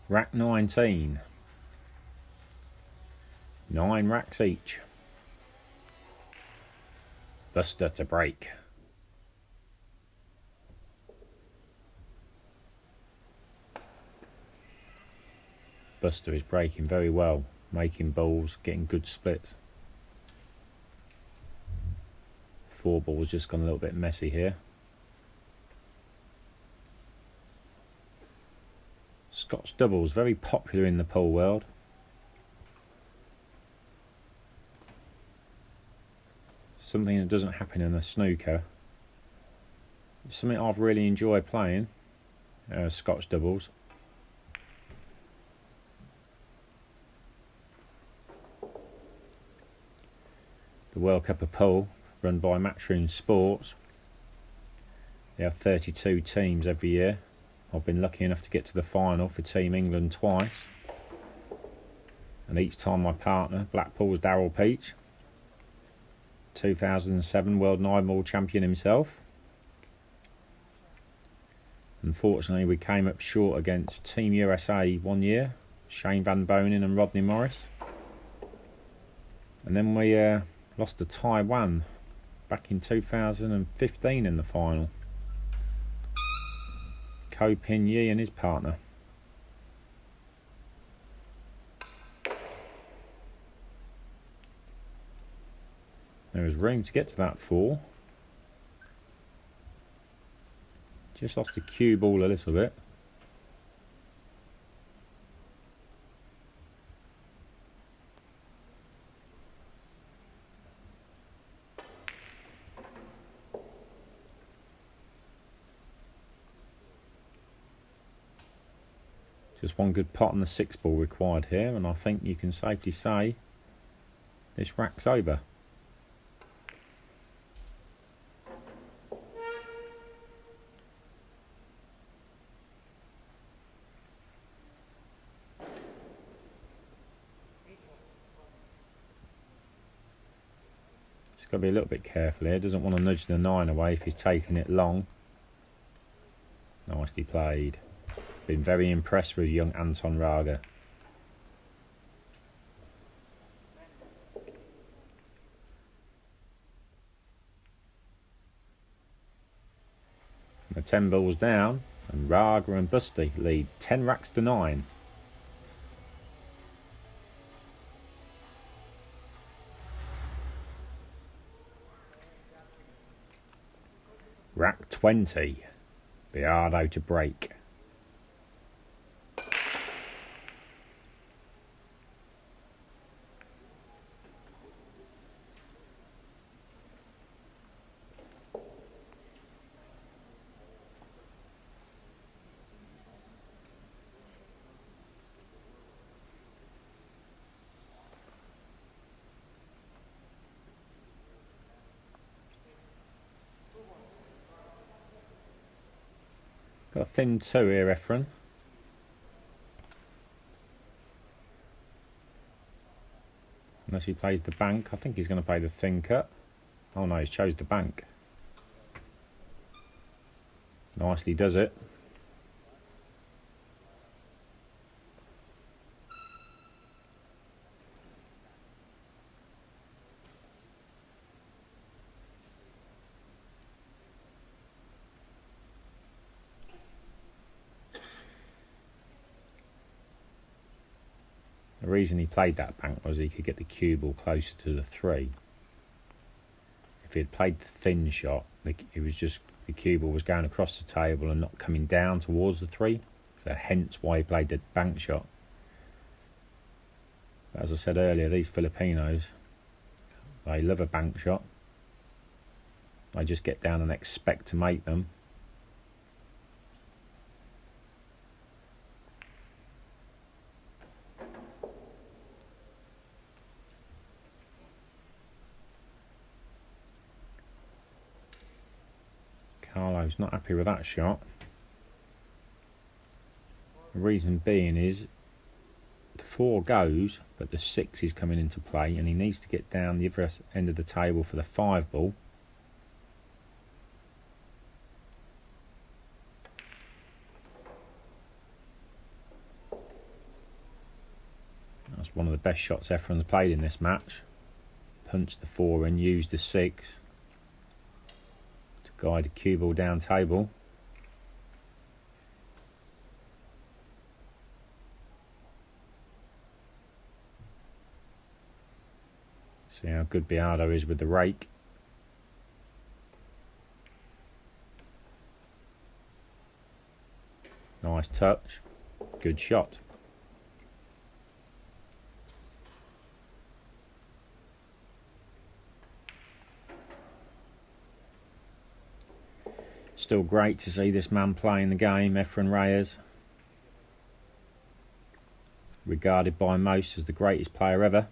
Rack 19. 9 racks each. Buster to break. Buster is breaking very well, making balls, getting good splits. 4 balls just gone a little bit messy here. Scotch doubles, very popular in the pool world. Something that doesn't happen in a snooker. It's something I've really enjoyed playing, Scotch doubles. The World Cup of Pool, run by Matchroom Sports. They have 32 teams every year. I've been lucky enough to get to the final for Team England twice. And each time my partner, Blackpool's Darryl Peach, 2007 World 9-ball champion himself. Unfortunately, we came up short against Team USA one year, Shane Van Bonen and Rodney Morris. And then we lost to Taiwan back in 2015 in the final. Ko Pin Yi and his partner. There was room to get to that 4. Just lost the cue ball a little bit. Just one good pot on the 6 ball required here, and I think you can safely say this rack's over. Just got to be a little bit careful here. Doesn't want to nudge the 9 away if he's taking it long. Nicely played. Been very impressed with young Anton Raga. The 10 balls down, and Raga and Busty lead 10 racks to 9. Rack 20. Biado to break. Got a thin 2 here, Efren. Unless he plays the bank. I think he's going to play the thin cut. Oh no, he's chose the bank. Nicely does it. The reason he played that bank was he could get the cue ball closer to the 3. If he had played the thin shot, it was just the cue ball was going across the table and not coming down towards the 3. So hence why he played the bank shot. But as I said earlier, these Filipinos, they love a bank shot. They just get down and expect to make them. Carlo's not happy with that shot. The reason being is the 4 goes, but the 6 is coming into play, and he needs to get down the other end of the table for the 5 ball. one of the best shots Efren's played in this match. Punched the 4 and used the 6 to guide the cue ball down table. See how good Biado is with the rake. Nice touch, good shot. Still great to see this man playing the game, Efren Reyes. Regarded by most as the greatest player ever.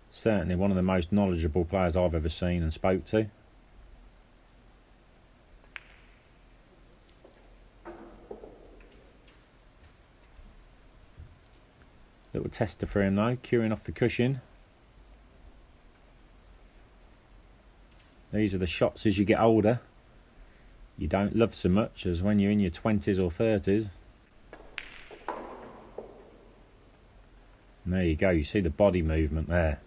Certainly one of the most knowledgeable players I've ever seen and spoke to. Little tester for him though, cueing off the cushion. These are the shots as you get older you don't love so much as when you're in your 20s or 30s. And there you go, you see the body movement there.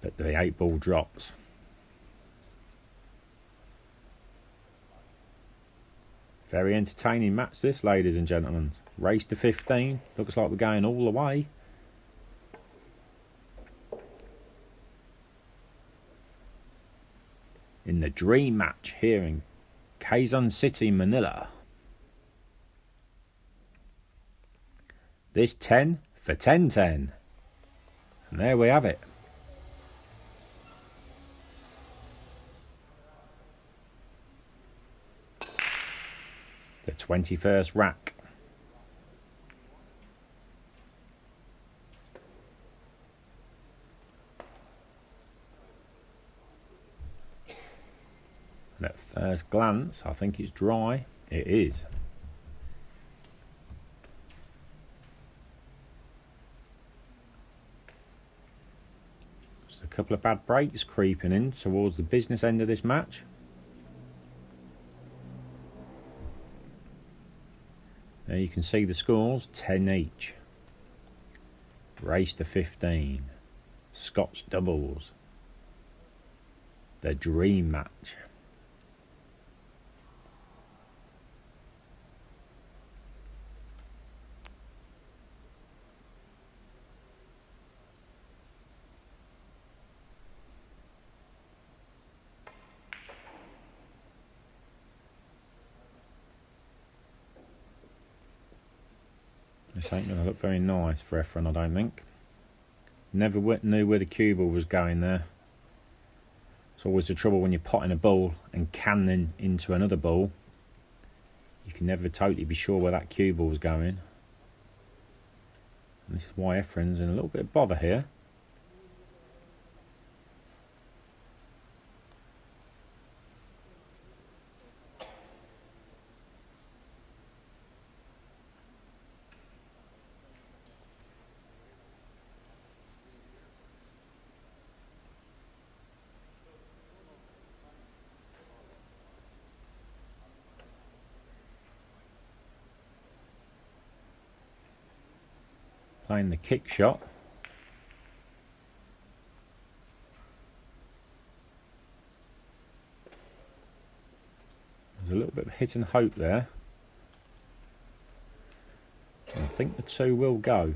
But the 8 ball drops. Very entertaining match this, ladies and gentlemen. Race to 15. Looks like we're going all the way. In the dream match here in Quezon City, Manila. This 10 for 10-10. And there we have it. The 21st rack. And at first glance, I think it's dry. It is. Just a couple of bad breaks creeping in towards the business end of this match. There you can see the scores, 10 each. Race to 15. Scotch doubles. The dream match. This ain't going to look very nice for Efren, I don't think. Never knew where the cue ball was going there. It's always the trouble when you're potting a ball and canning into another ball. You can never totally be sure where that cue ball is going. And this is why Efren's in a little bit of bother here. Playing the kick shot. There's a little bit of hit and hope there. And I think the 2 will go.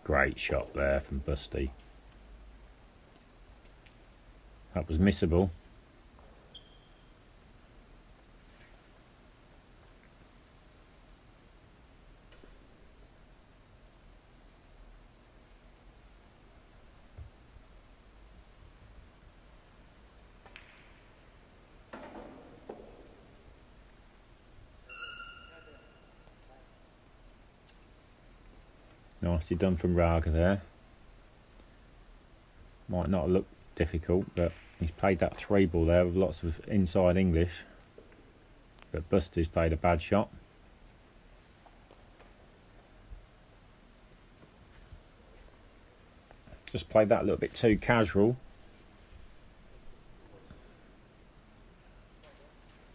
Great shot there from Busty. That was missable. Nicely done from Raga there. Might not look difficult, but he's played that 3-ball there with lots of inside English. But Buster's played a bad shot. Just played that a little bit too casual.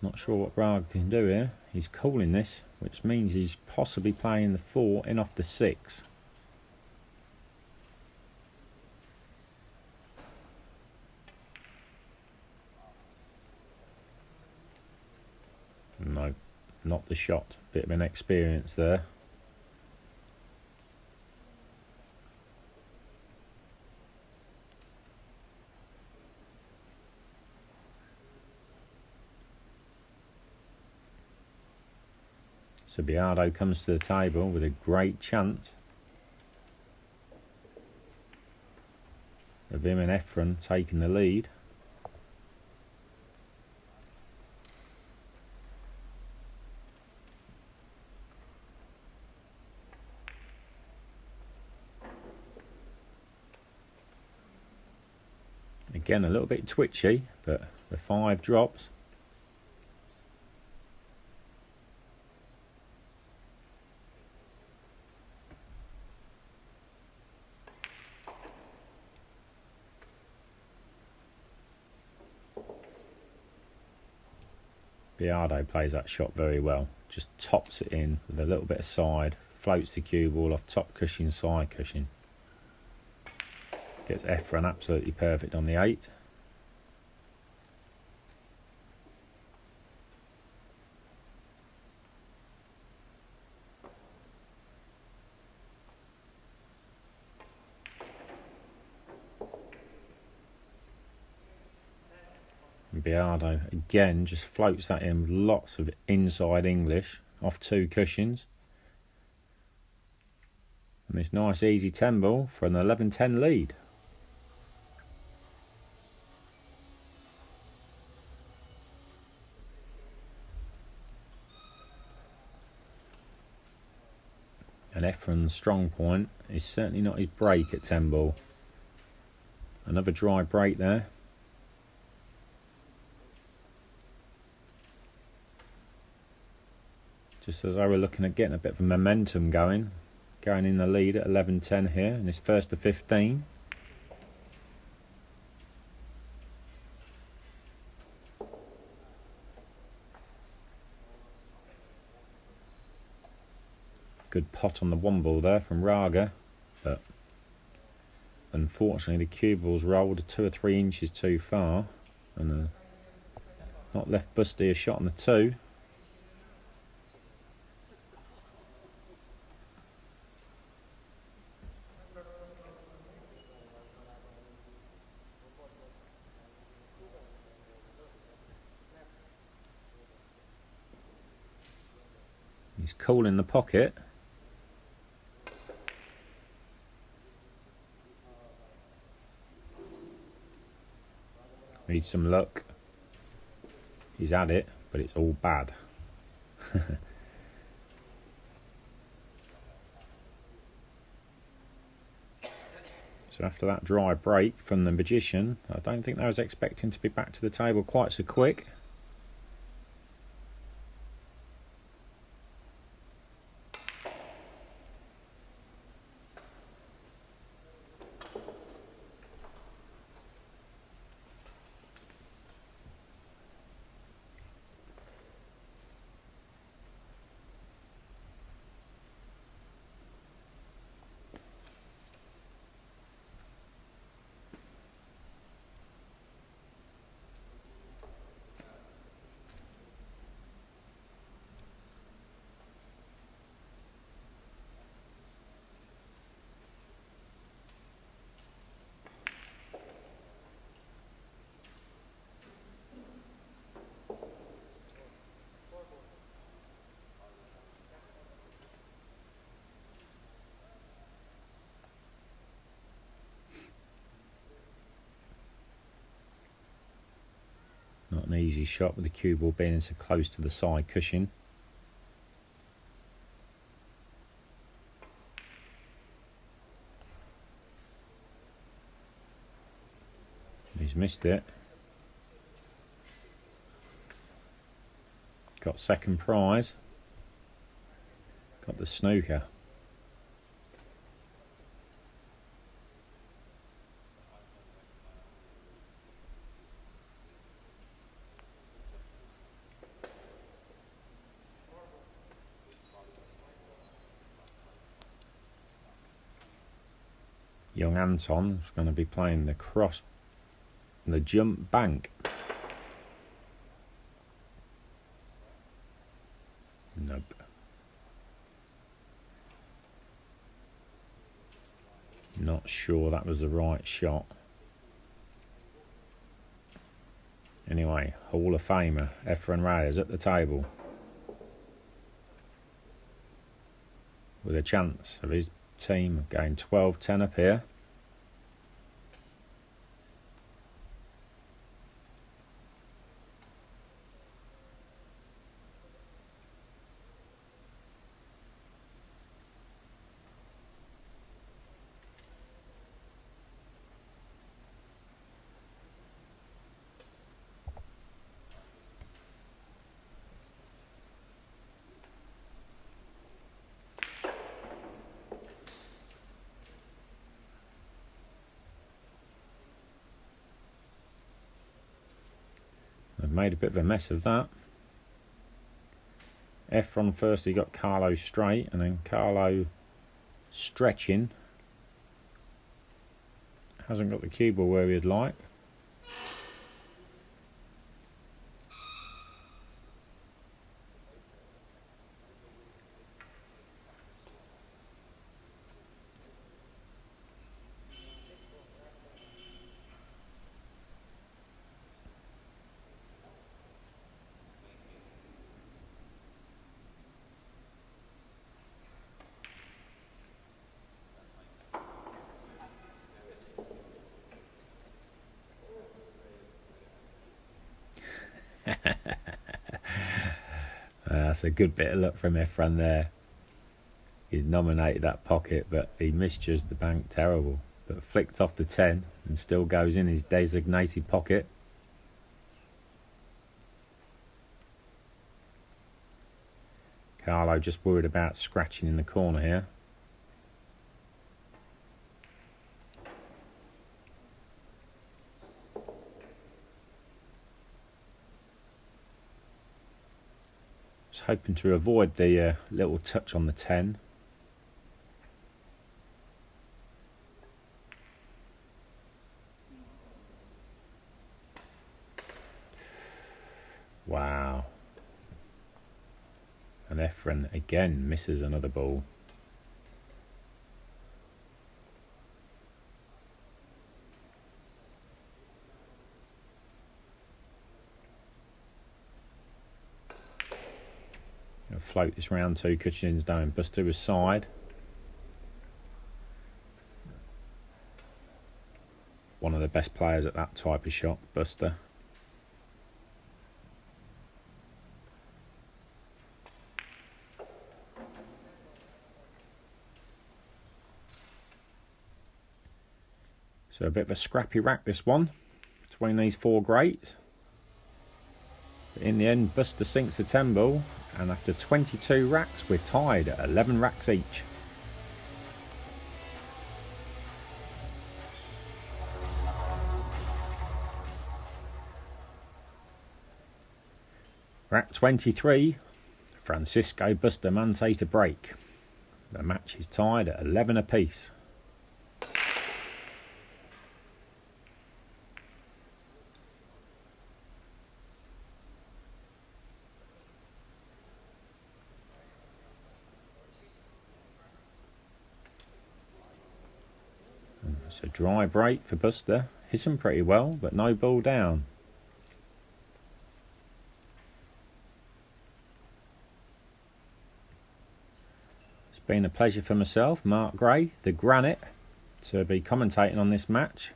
Not sure what Raga can do here. He's calling this, which means he's possibly playing the 4 in off the 6. No, not the shot. Bit of inexperience there. So Biado comes to the table with a great chance of him and Efren taking the lead. Again, a little bit twitchy, but the 5 drops. Biado plays that shot very well. Just tops it in with a little bit of side, floats the cue ball off top cushion, side cushion. Gets Efren absolutely perfect on the 8. Biado again just floats that in with lots of inside English off 2 cushions. And this nice easy 10-ball for an 11-10 lead. And Efren's strong point is certainly not his break at 10-ball. Another dry break there. Just as I were looking at getting a bit of momentum going in the lead at 11-10 here in his first of 15. Good pot on the 1-ball there from Raga, but unfortunately the cue ball's rolled 2 or 3 inches too far and not left Busty a shot on the 2. He's cool in the pocket. Needs some luck. He's had it, but it's all bad. So after that dry break from the magician, I don't think they was expecting to be back to the table quite so quick. Not an easy shot with the cue ball being so close to the side cushion. He's missed it. Got second prize. Got the snooker. Young Anton is going to be playing the jump bank. Nope. Not sure that was the right shot. Anyway, Hall of Famer Efren Reyes at the table with a chance of his team going 12-10 up here. I've made a bit of a mess of that. Efren firstly got Carlo straight and then Carlo stretching. Hasn't got the cue ball where he'd like. That's a good bit of luck from Efren there. He's nominated that pocket, but he misjudged the bank terrible. But flicked off the 10 and still goes in his designated pocket. Carlo just worried about scratching in the corner here. Hoping to avoid the little touch on the 10. Wow. And Efren again misses another ball. Float this round 2 cushions down, bust to his side. One of the best players at that type of shot, Buster. So a bit of a scrappy rack this one between these 4 greats. But in the end, Buster sinks the 10 ball. And after 22 racks, we're tied at 11 racks each. Rack 23, Francisco Bustamante to break. The match is tied at 11 apiece. It's a dry break for Buster. Hits him pretty well, but no ball down. It's been a pleasure for myself, Mark Gray, the Granite, to be commentating on this match.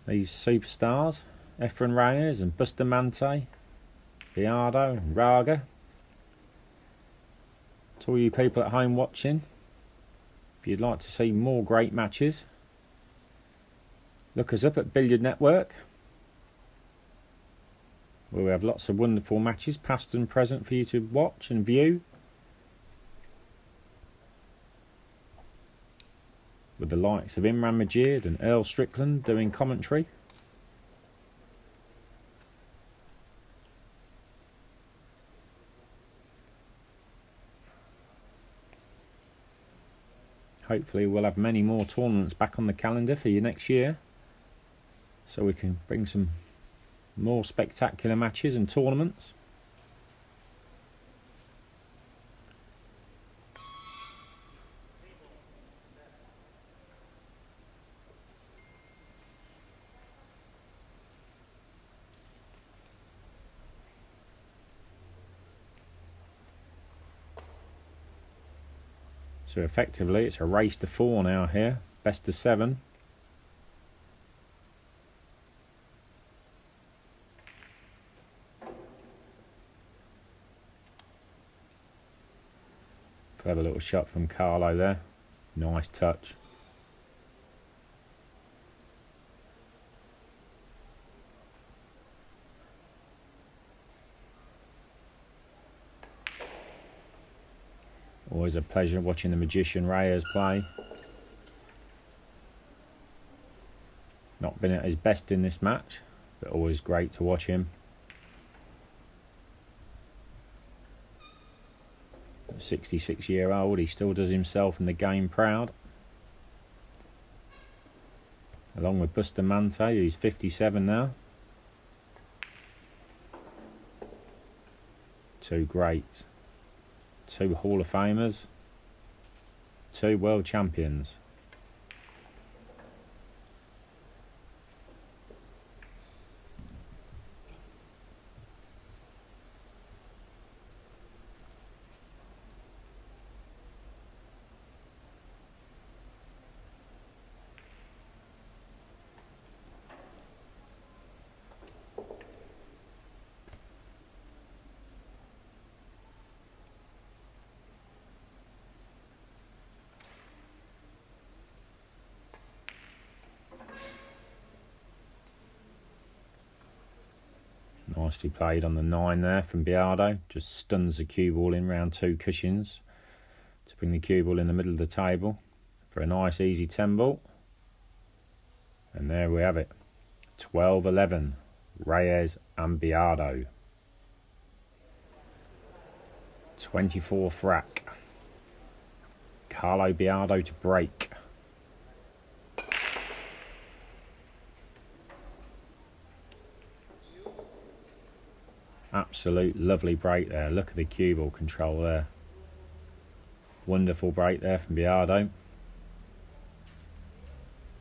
These superstars, Efren Reyes and Bustamante, Biado and Raga. To all you people at home watching, if you'd like to see more great matches, Look us up at Billiard Network, where we have lots of wonderful matches, past and present, for you to watch and view, with the likes of Imran Majid and Earl Strickland doing commentary. Hopefully we'll have many more tournaments back on the calendar for you next year, so we can bring some more spectacular matches and tournaments. So effectively it's a race to 4 now here, best of 7. Clever little shot from Carlo there, nice touch. Always a pleasure watching the magician Reyes play. Not been at his best in this match, but always great to watch him. 66-year-old, he still does himself and the game proud. Along with Bustamante, who's 57 now. Two greats. 2 Hall of Famers, 2 world champions. Nicely played on the 9 there from Biado. Just stuns the cue ball in round 2 cushions to bring the cue ball in the middle of the table for a nice easy 10 ball. And there we have it. 12-11, Reyes and Biado. 24 frac. Carlo Biado to break. Absolute lovely break there. Look at the cue ball control there. Wonderful break there from Biado.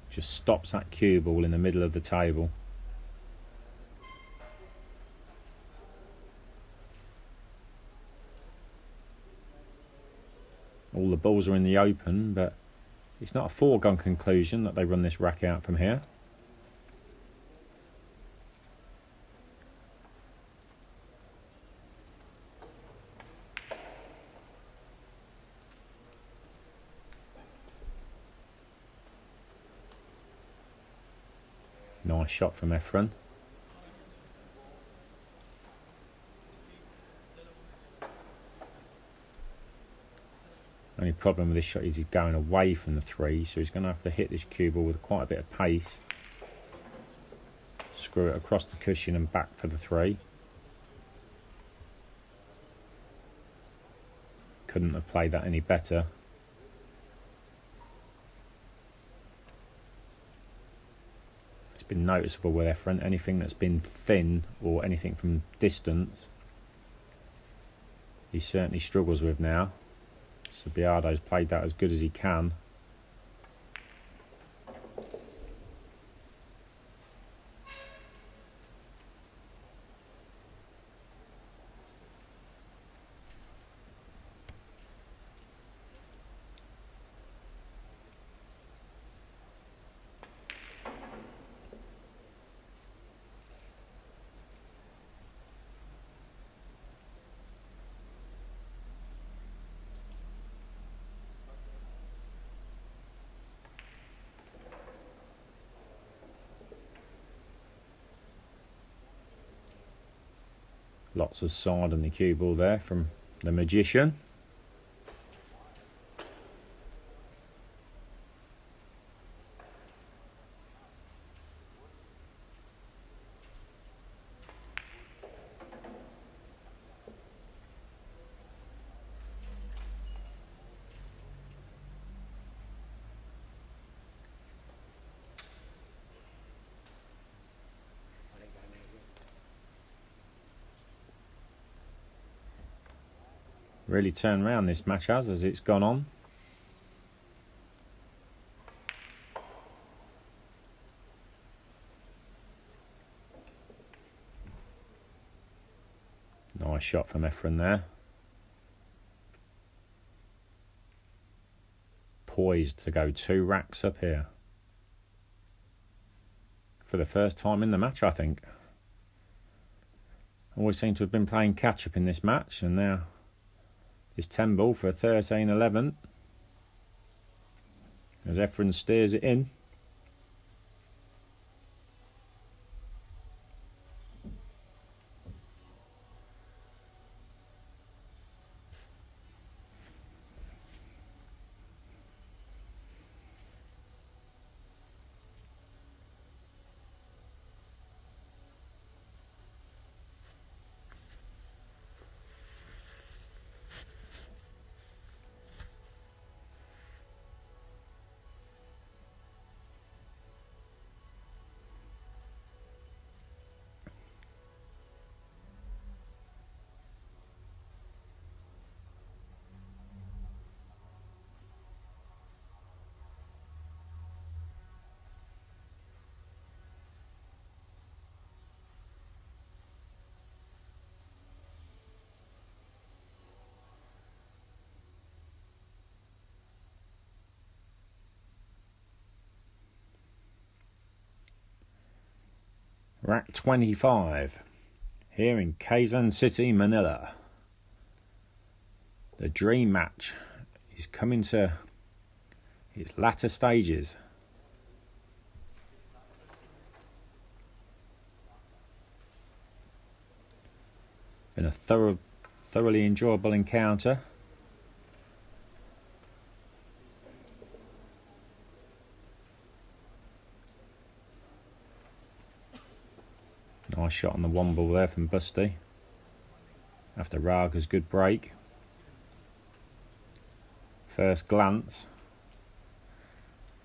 Just stops that cue ball in the middle of the table. All the balls are in the open, but it's not a foregone conclusion that they run this rack out from here. Nice shot from Efren. Only problem with this shot is he's going away from the 3, so he's going to have to hit this cue ball with quite a bit of pace. Screw it across the cushion and back for the 3. Couldn't have played that any better. It's been noticeable with Efren, anything that's been thin or anything from distance, he certainly struggles with now. So Biado's played that as good as he can. Lots of side on the cue ball there from the magician. Really turned around this match as it's gone on. Nice shot from Efren there. Poised to go 2 racks up here. For the first time in the match, I think. Always seem to have been playing catch up in this match, and now this 10 ball for a 13-11 as Efren steers it in. Rack 25 here in Quezon City, Manila. The dream match is coming to its latter stages. Been a thoroughly enjoyable encounter. Nice shot on the 1 ball there from Busty after Raga's good break. First glance,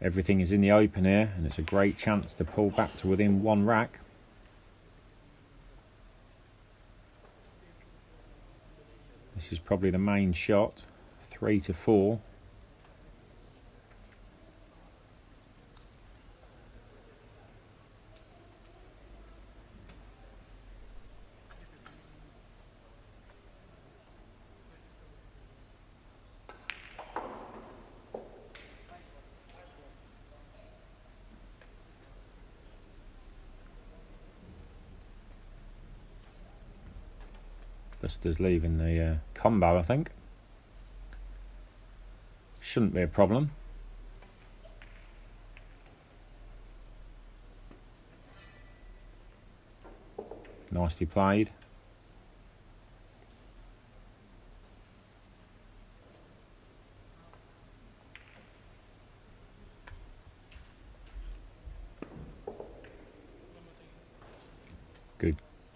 everything is in the open here, and it's a great chance to pull back to within 1 rack. This is probably the main shot, 3-4. Buster's leaving the combo, I think. Shouldn't be a problem. Nicely played.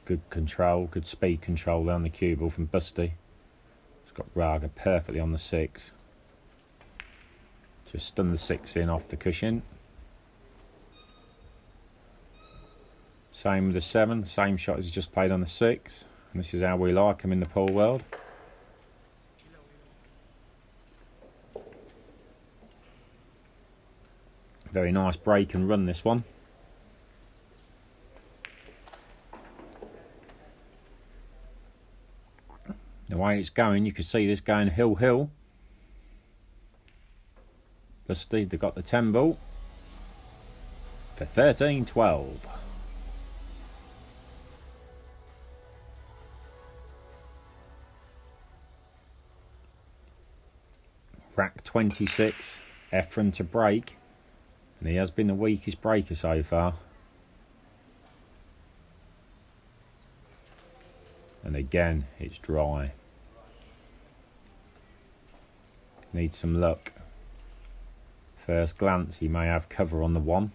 Good control, good speed control down the cue ball from Busty. It's got Raga perfectly on the 6. Just stunned the 6 in off the cushion. Same with the 7, same shot as he just played on the 6. And this is how we like him in the pool world. Very nice break and run, this one. The way it's going, you can see this going hill. Busty, they got the 10 ball for 13-12. Rack 26, Efren to break, and he has been the weakest breaker so far. And again, it's dry. Needs some luck. First glance, he may have cover on the one.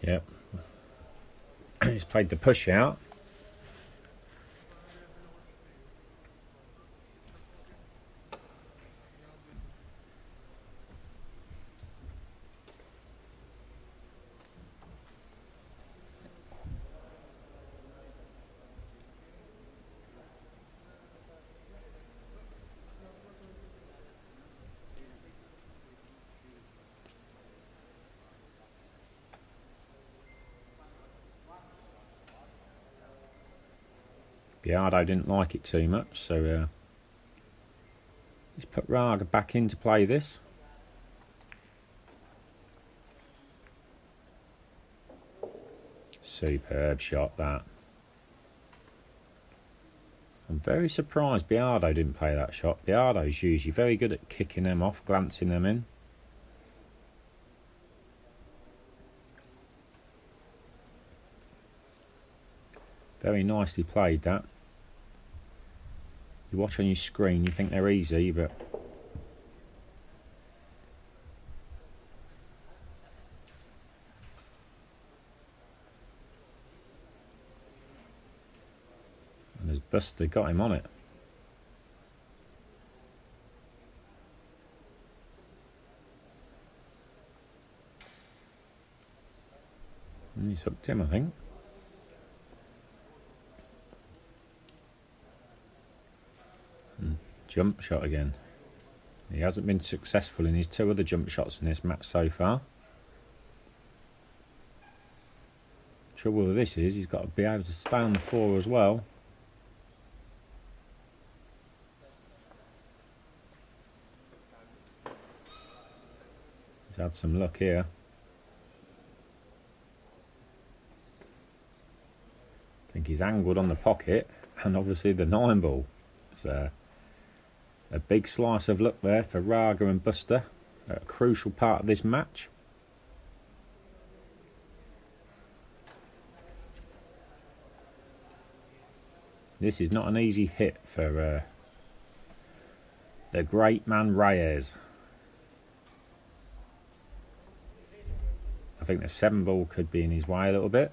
Yep. He's played the push out. Biardo didn't like it too much, so he's put Raga back in to play this. Superb shot, that. I'm very surprised Biardo didn't play that shot. Biardo's usually very good at kicking them off, glancing them in. Very nicely played, that. You watch on your screen, you think they're easy, but and as Buster got him on it. And he's hooked him, I think. Jump shot again. He hasn't been successful in his two other jump shots in this match so far. Trouble with this is he's got to be able to stay on the floor as well. He's had some luck here. I think he's angled on the pocket and obviously the 9 ball. So a big slice of luck there for Raga and Buster, a crucial part of this match. This is not an easy hit for the great man Reyes. I think the 7 ball could be in his way a little bit.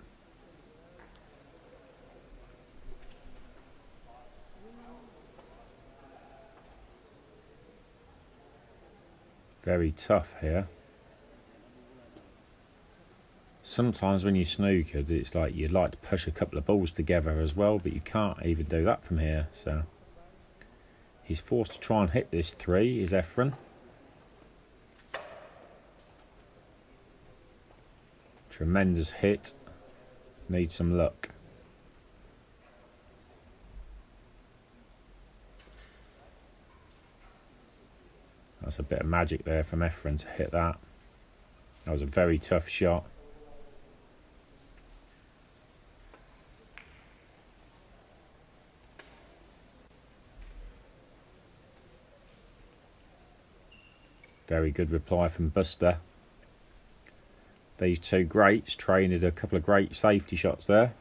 Very tough here. Sometimes when you snooker, it's like you'd like to push a couple of balls together as well, but you can't even do that from here. So he's forced to try and hit this 3, is Efren. Tremendous hit. Needs some luck. That's a bit of magic there from Efren to hit that. That was a very tough shot. Very good reply from Buster. These two greats traded a couple of great safety shots there.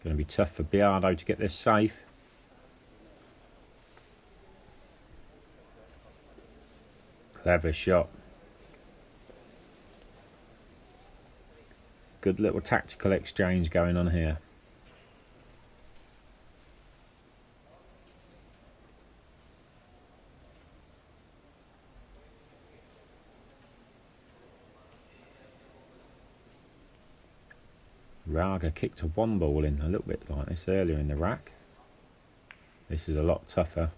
Going to be tough for Biardo to get this safe. Clever shot. Good little tactical exchange going on here. Raga kicked a 1 ball in a little bit like this earlier in the rack. This is a lot tougher.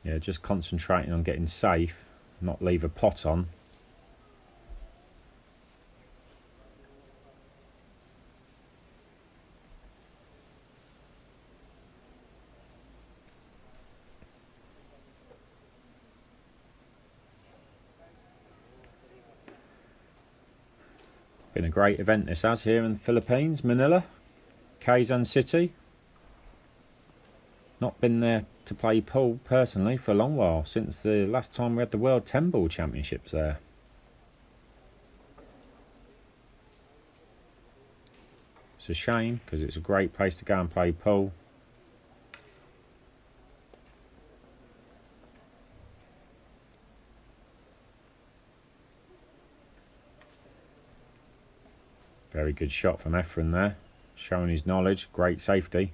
Yeah, just concentrating on getting safe, not leave a pot on. Been a great event this has here in the Philippines, Manila, Quezon City. Not been there to play pool personally for a long while, since the last time we had the World 10 Ball Championships there. It's a shame because it's a great place to go and play pool. Very good shot from Efren there, showing his knowledge, great safety.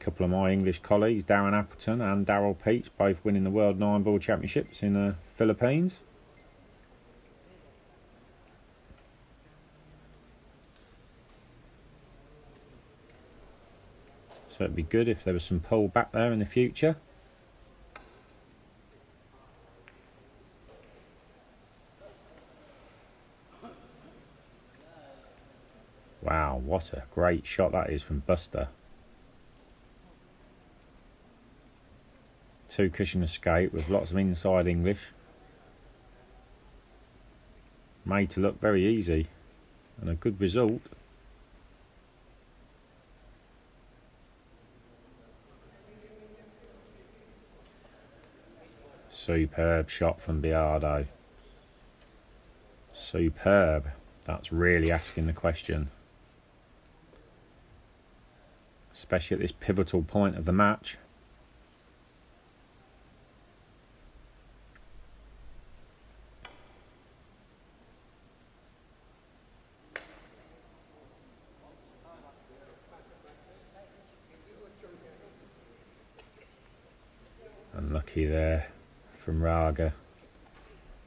A couple of my English colleagues, Darren Appleton and Daryl Peach, both winning the World 9 Ball Championships in the Philippines. So it'd be good if there was some pool back there in the future. Wow, what a great shot that is from Buster. Two cushion escape with lots of inside English. Made to look very easy and a good result. Superb shot from Biardo. Superb. That's really asking the question. Especially at this pivotal point of the match. Unlucky there from Raga.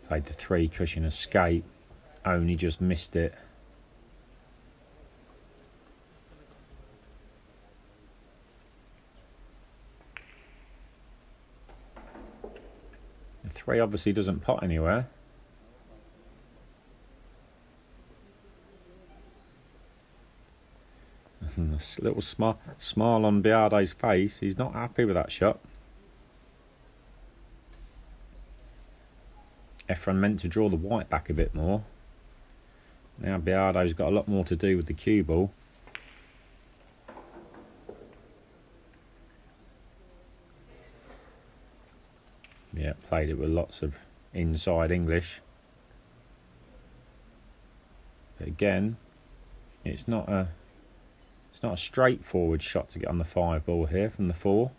Played the 3 cushion escape, only just missed it. The 3 obviously doesn't pot anywhere. And this little smile on Biardo's face, he's not happy with that shot. Efren meant to draw the white back a bit more. Now Biardo's got a lot more to do with the cue ball. Yeah, played it with lots of inside English. But again, it's not a straightforward shot to get on the 5 ball here from the 4.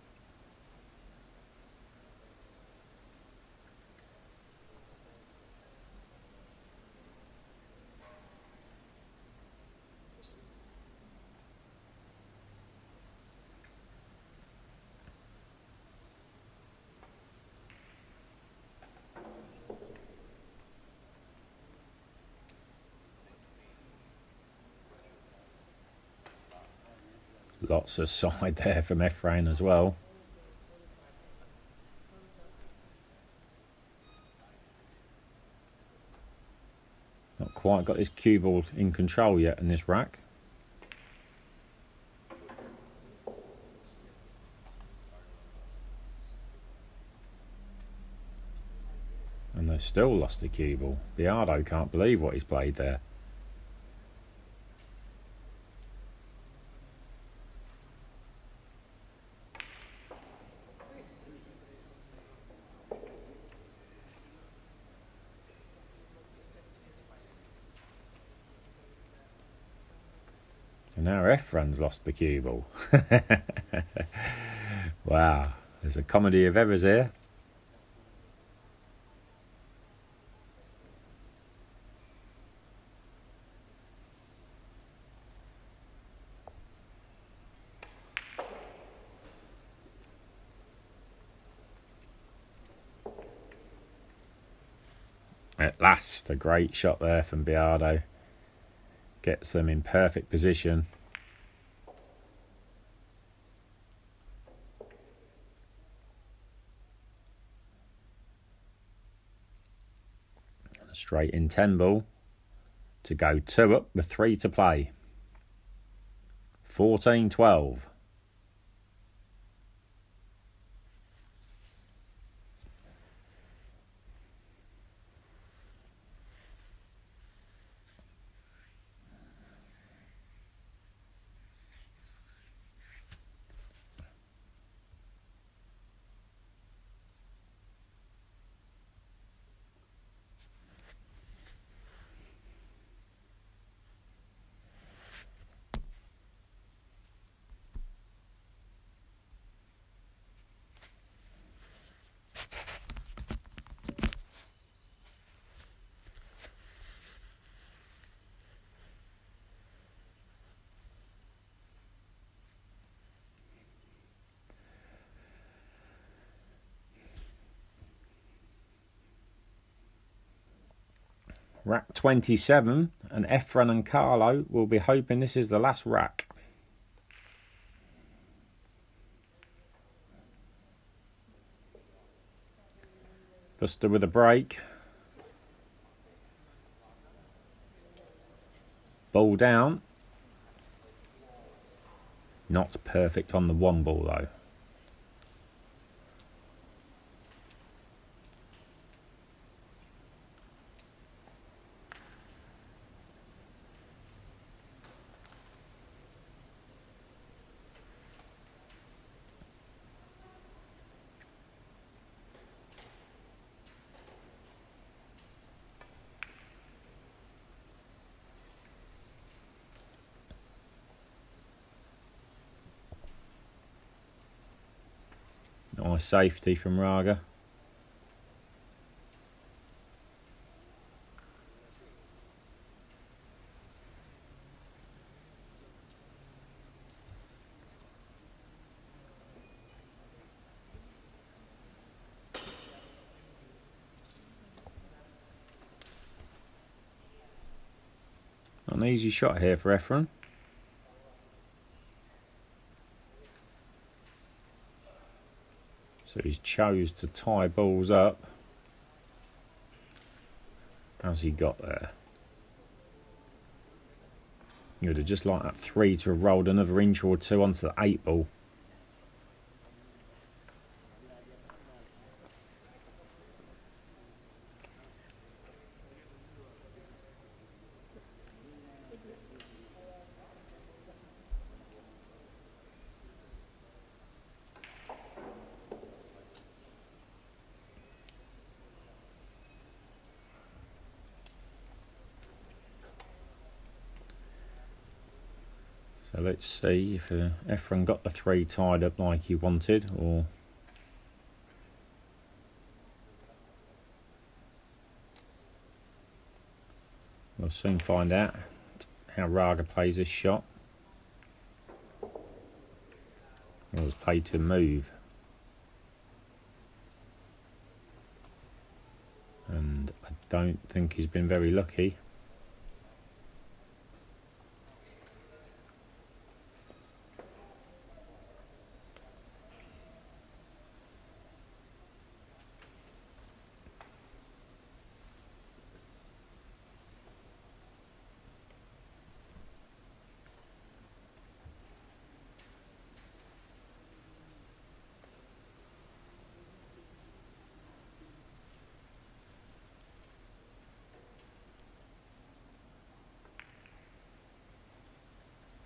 Lots of side there from Efren as well. Not quite got this cue ball in control yet in this rack. And they've still lost the cue ball. Biardo can't believe what he's played there. And now Efren's lost the cue ball. Wow, there's a comedy of errors here. At last, a great shot there from Biado. Gets them in perfect position. And a straight in 10 ball to go 2 up with 3 to play. 14-12. Rack 27, and Efren and Carlo will be hoping this is the last rack. Buster with a break. Ball down. Not perfect on the 1 ball though. Nice safety from Raga. An easy shot here for Efren. So he's chose to tie balls up. How's he got there? You would have just liked that 3 to have rolled another inch or 2 onto the 8 ball. So let's see if Efren got the 3 tied up like he wanted, or we'll soon find out how Raga plays this shot. It was played to move, and I don't think he's been very lucky.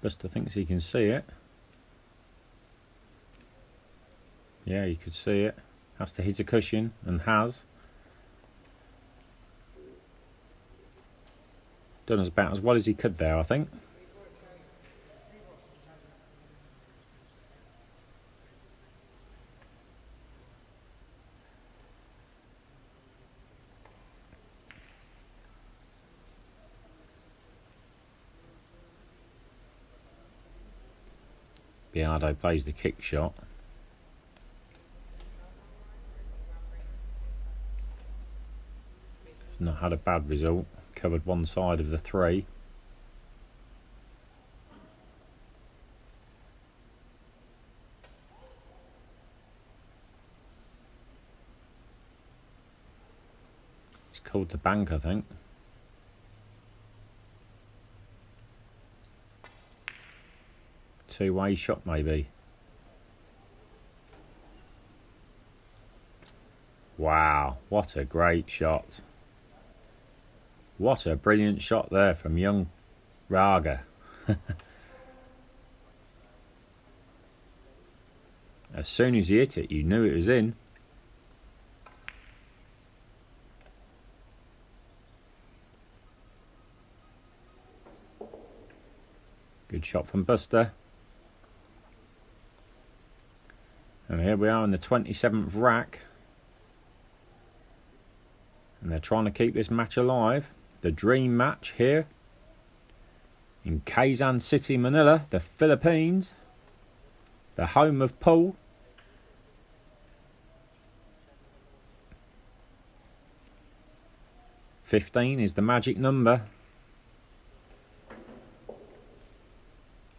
Buster thinks he can see it. Yeah, you could see it. Has to hit a cushion, and has. Done about as well as he could there, I think. Biado plays the kick shot. not had a bad result. Covered one side of the 3. It's called the bank, I think. Two-way shot maybe. Wow, what a great shot. What a brilliant shot there from young Raga. As soon as he hit it, you knew it was in. Good shot from Buster. And here we are in the 27th rack. And they're trying to keep this match alive. The dream match here in Quezon City, Manila, the Philippines. The home of pool. "15 is the magic number.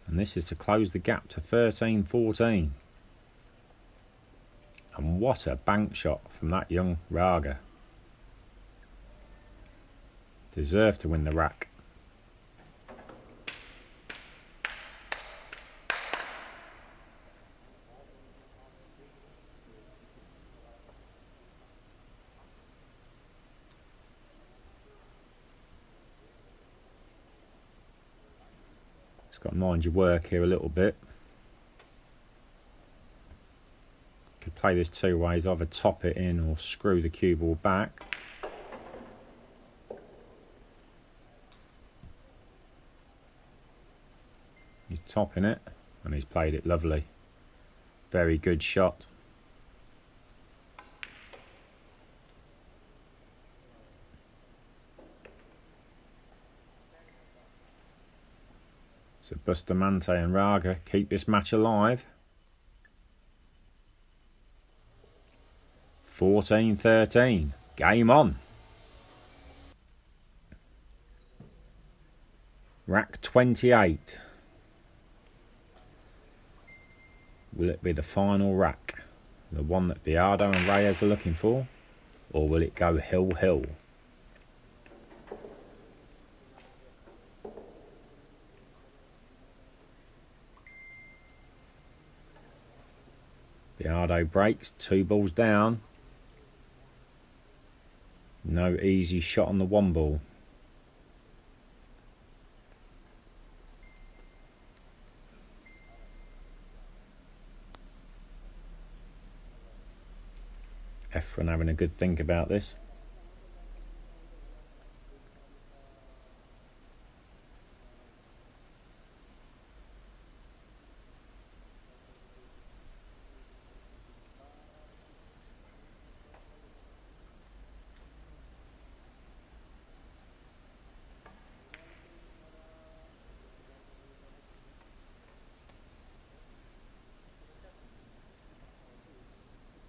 And this is to close the gap to 13-14. And what a bank shot from that young Raga. Deserved to win the rack. Just got to mind your work here a little bit. Could play this two ways, either top it in or screw the cue ball back. He's topping it and he's played it lovely. Very good shot. So Bustamante and Raga keep this match alive. 14-13. Game on. Rack 28. Will it be the final rack? The one that Biado and Reyes are looking for? Or will it go hill-hill? Biado breaks, 2 balls down. No easy shot on the 1 ball. Efren having a good think about this.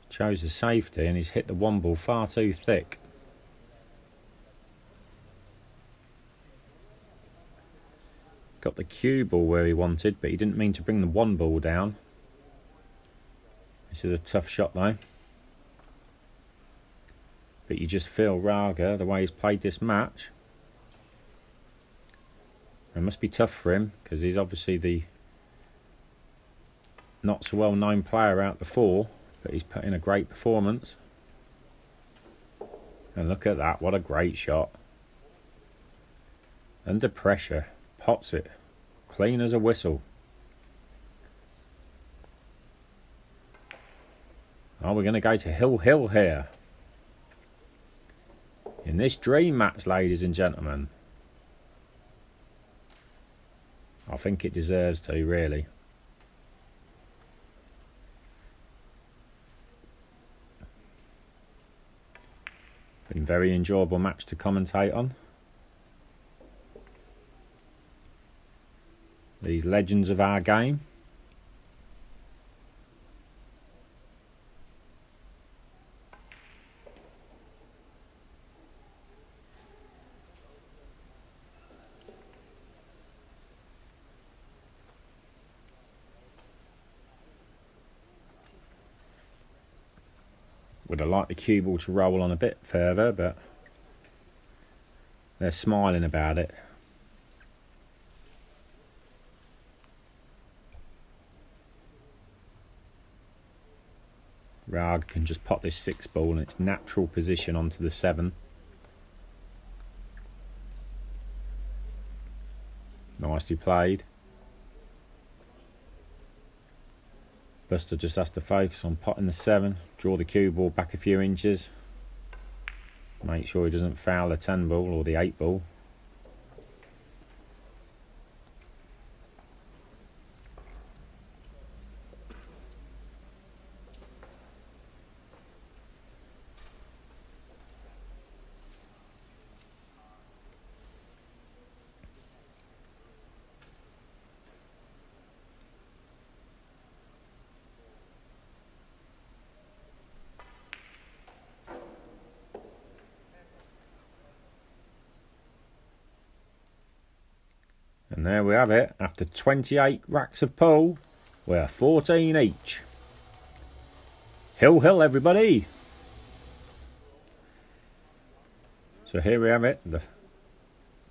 Chose the safety and he's hit the 1 ball far too thick. Got the cue ball where he wanted, but he didn't mean to bring the 1 ball down. This is a tough shot though. But you just feel Raga, the way he's played this match. It must be tough for him, because he's obviously the not so well known player out the 4. But he's put in a great performance. And look at that, what a great shot. Under pressure, pots it, clean as a whistle. Oh, we're going to go to hill-hill here. In this dream match, ladies and gentlemen. I think it deserves to, really. Been a very enjoyable match to commentate on. These legends of our game. Would have liked the cue ball to roll on a bit further, but they're smiling about it. Raga can just pop this 6 ball in its natural position onto the 7. Nicely played. Buster just has to focus on potting the 7, draw the cue ball back a few inches, make sure he doesn't foul the 10 ball or the 8 ball. And there we have it. After 28 racks of pool, we're 14 each. Hill, hill, everybody. So here we have it. The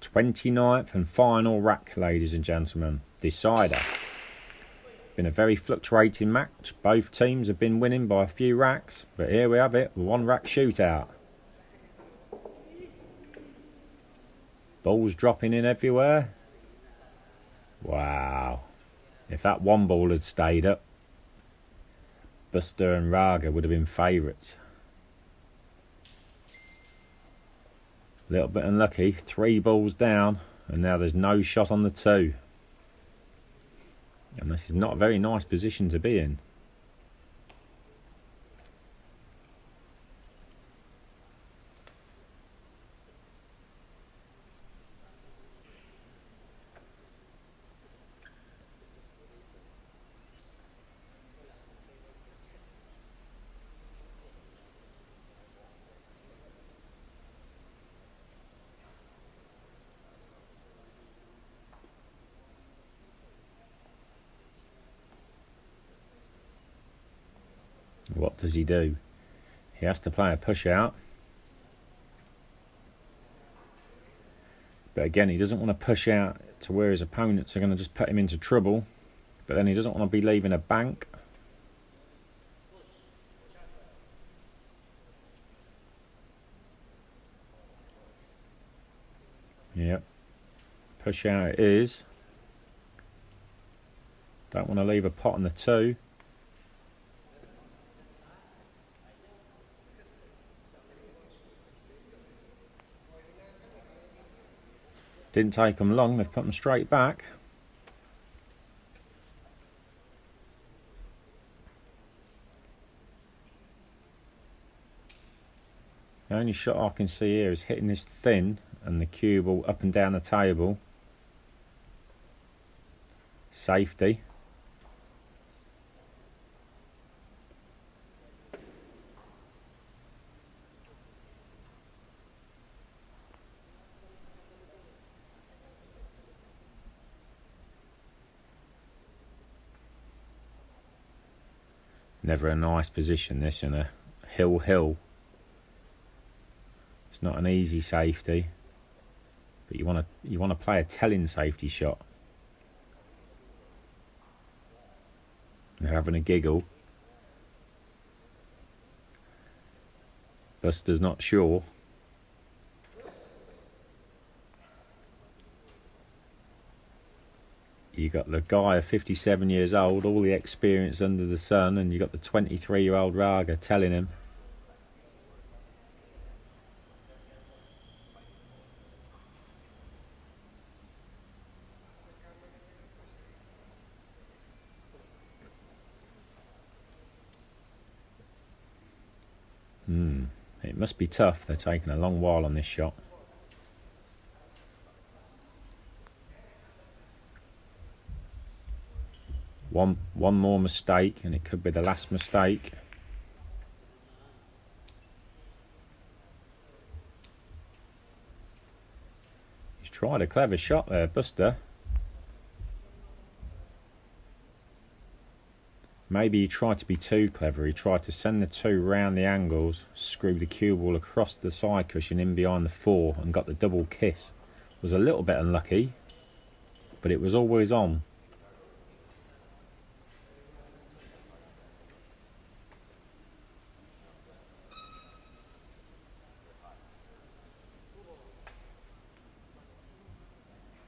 29th and final rack, ladies and gentlemen. Decider. Been a very fluctuating match. Both teams have been winning by a few racks. But here we have it. 1 rack shootout. Balls dropping in everywhere. Wow, if that 1 ball had stayed up, Buster and Raga would have been favourites. A little bit unlucky, 3 balls down, and now there's no shot on the 2. And this is not a very nice position to be in. What does he do? He has to play a push out. But again, he doesn't want to push out to where his opponents are going to just put him into trouble. But then he doesn't want to be leaving a bank. Yep. Push out it is. Don't want to leave a pot on the 2. Didn't take them long, they've put them straight back. The only shot I can see here is hitting this thin and the cue ball up and down the table. Safety. Never a nice position, this, in a hill. It's not an easy safety, but you want to play a telling safety shot. They're having a giggle. Buster's not sure. You got the guy of 57 years old, all the experience under the sun, and you got the 23-year-old Raga telling him. It must be tough. They're taking a long while on this shot. One more mistake and it could be the last mistake. He's tried a clever shot there, Buster. Maybe he tried to be too clever. He tried to send the 2 round the angles, screw the cue ball across the side cushion in behind the 4 and got the double kiss. Was a little bit unlucky, but it was always on.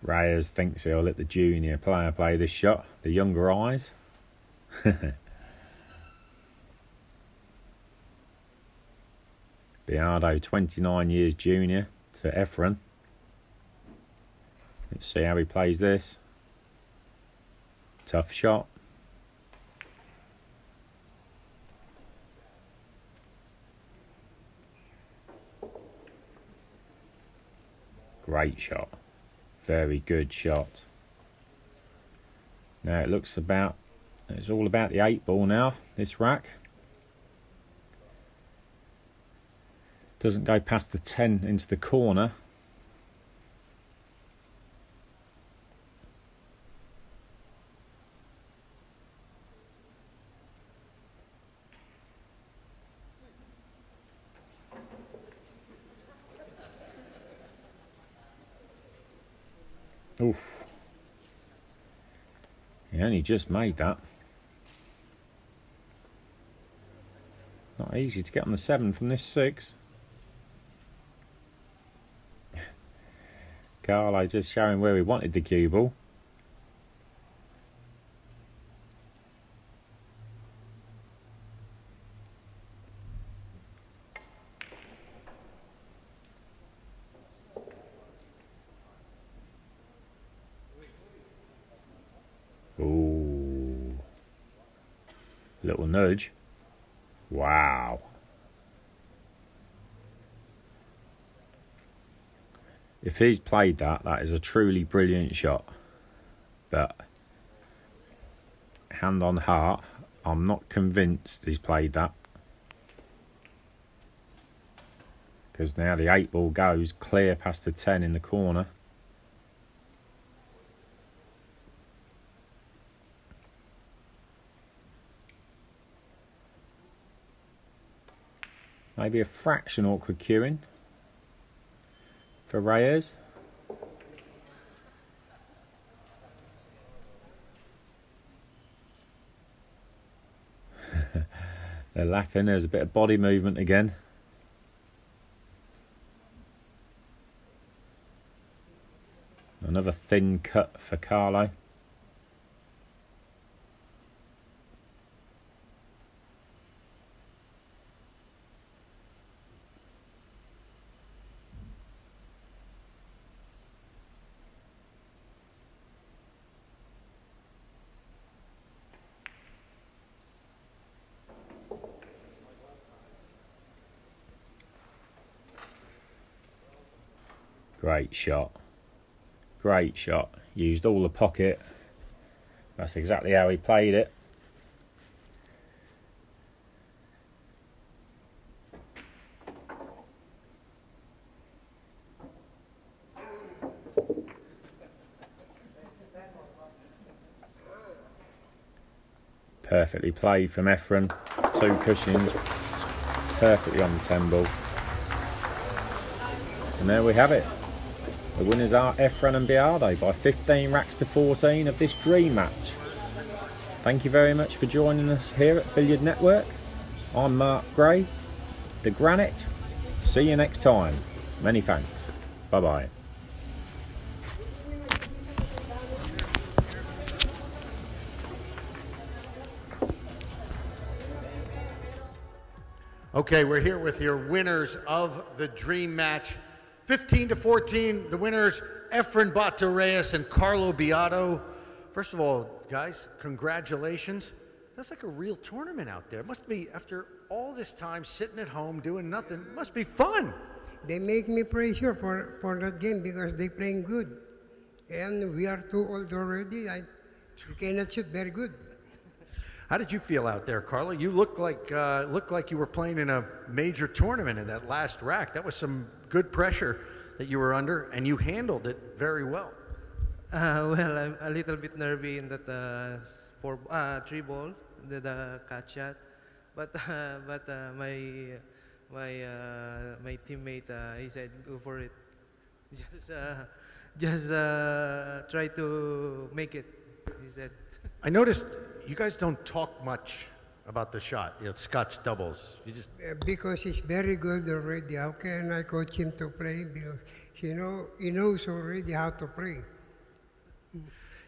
Reyes thinks he'll let the junior player play this shot, the younger eyes. Biado, 29 years junior to Efren. Let's see how he plays this. Tough shot. Great shot. Very good shot. Now it's all about the 8 ball now, this rack. Doesn't go past the 10 into the corner. Oof. He only just made that. Not easy to get on the 7 from this 6. Carlo just showing where he wanted the cue ball. Ooh. Little nudge. Wow. If he's played that, that is a truly brilliant shot. But hand on heart, I'm not convinced he's played that. Because now the 8 ball goes clear past the 10 in the corner. Maybe a fraction awkward cueing for Reyes. They're laughing. There's a bit of body movement again. Another thin cut for Carlo. Great shot. Great shot. Used all the pocket. That's exactly how he played it. Perfectly played from Efren. 2 cushions. Perfectly on the 10 ball. And there we have it. The winners are Efren and Biado by 15 racks to 14 of this dream match. Thank you very much for joining us here at Billiard Network. I'm Mark Gray, the Granite. See you next time. Many thanks. Bye-bye. Okay, we're here with your winners of the dream match. 15 to 14, the winners, Efren Reyes and Carlo Biado. First of all, guys, congratulations. That's like a real tournament out there. It must be, after all this time sitting at home doing nothing, it must be fun. They make me pressure for that game because they playing good. And we are too old already. We cannot shoot very good. How did you feel out there, Carlo? You looked like you were playing in a major tournament in that last rack. That was some good pressure that you were under, and you handled it very well. Well, I'm a little bit nervy in that 3 ball. the cut shot, but my teammate he said go for it, just try to make it. He said. I noticed you guys don't talk much about the shot. You know, Scotch doubles. You just Because he's very good already. How can I coach him to play? Because he knows already how to play.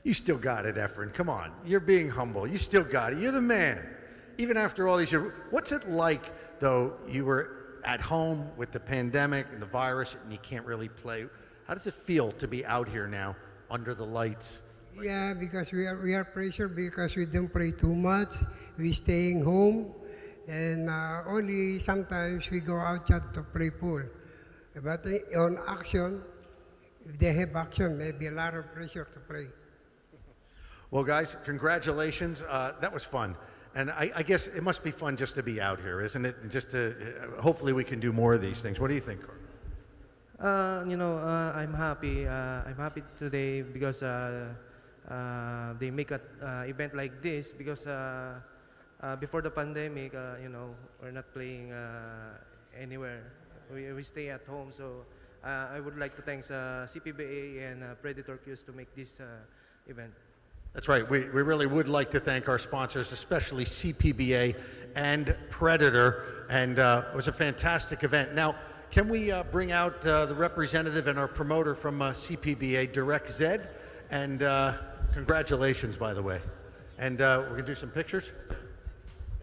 You still got it, Efren. Come on. You're being humble. You still got it. You're the man. Even after all these years. What's it like, though, you were at home with the pandemic and the virus and you can't really play? How does it feel to be out here now under the lights? Yeah, because we are pressure because we don't play too much. We staying home, and only sometimes we go outside to play pool. But on action, if they have action, maybe a lot of pressure to play. Well, guys, congratulations. That was fun. And I guess it must be fun just to be out here, isn't it? And just to, hopefully we can do more of these things. What do you think, Carl? I'm happy. I'm happy today because they make an event like this because before the pandemic, we're not playing anywhere. We stay at home. So I would like to thank CPBA and Predator Qs to make this event. That's right. We really would like to thank our sponsors, especially CPBA and Predator. And it was a fantastic event. Now, can we bring out the representative and our promoter from CPBA, Direct Zed? And congratulations, by the way. And we're going to do some pictures.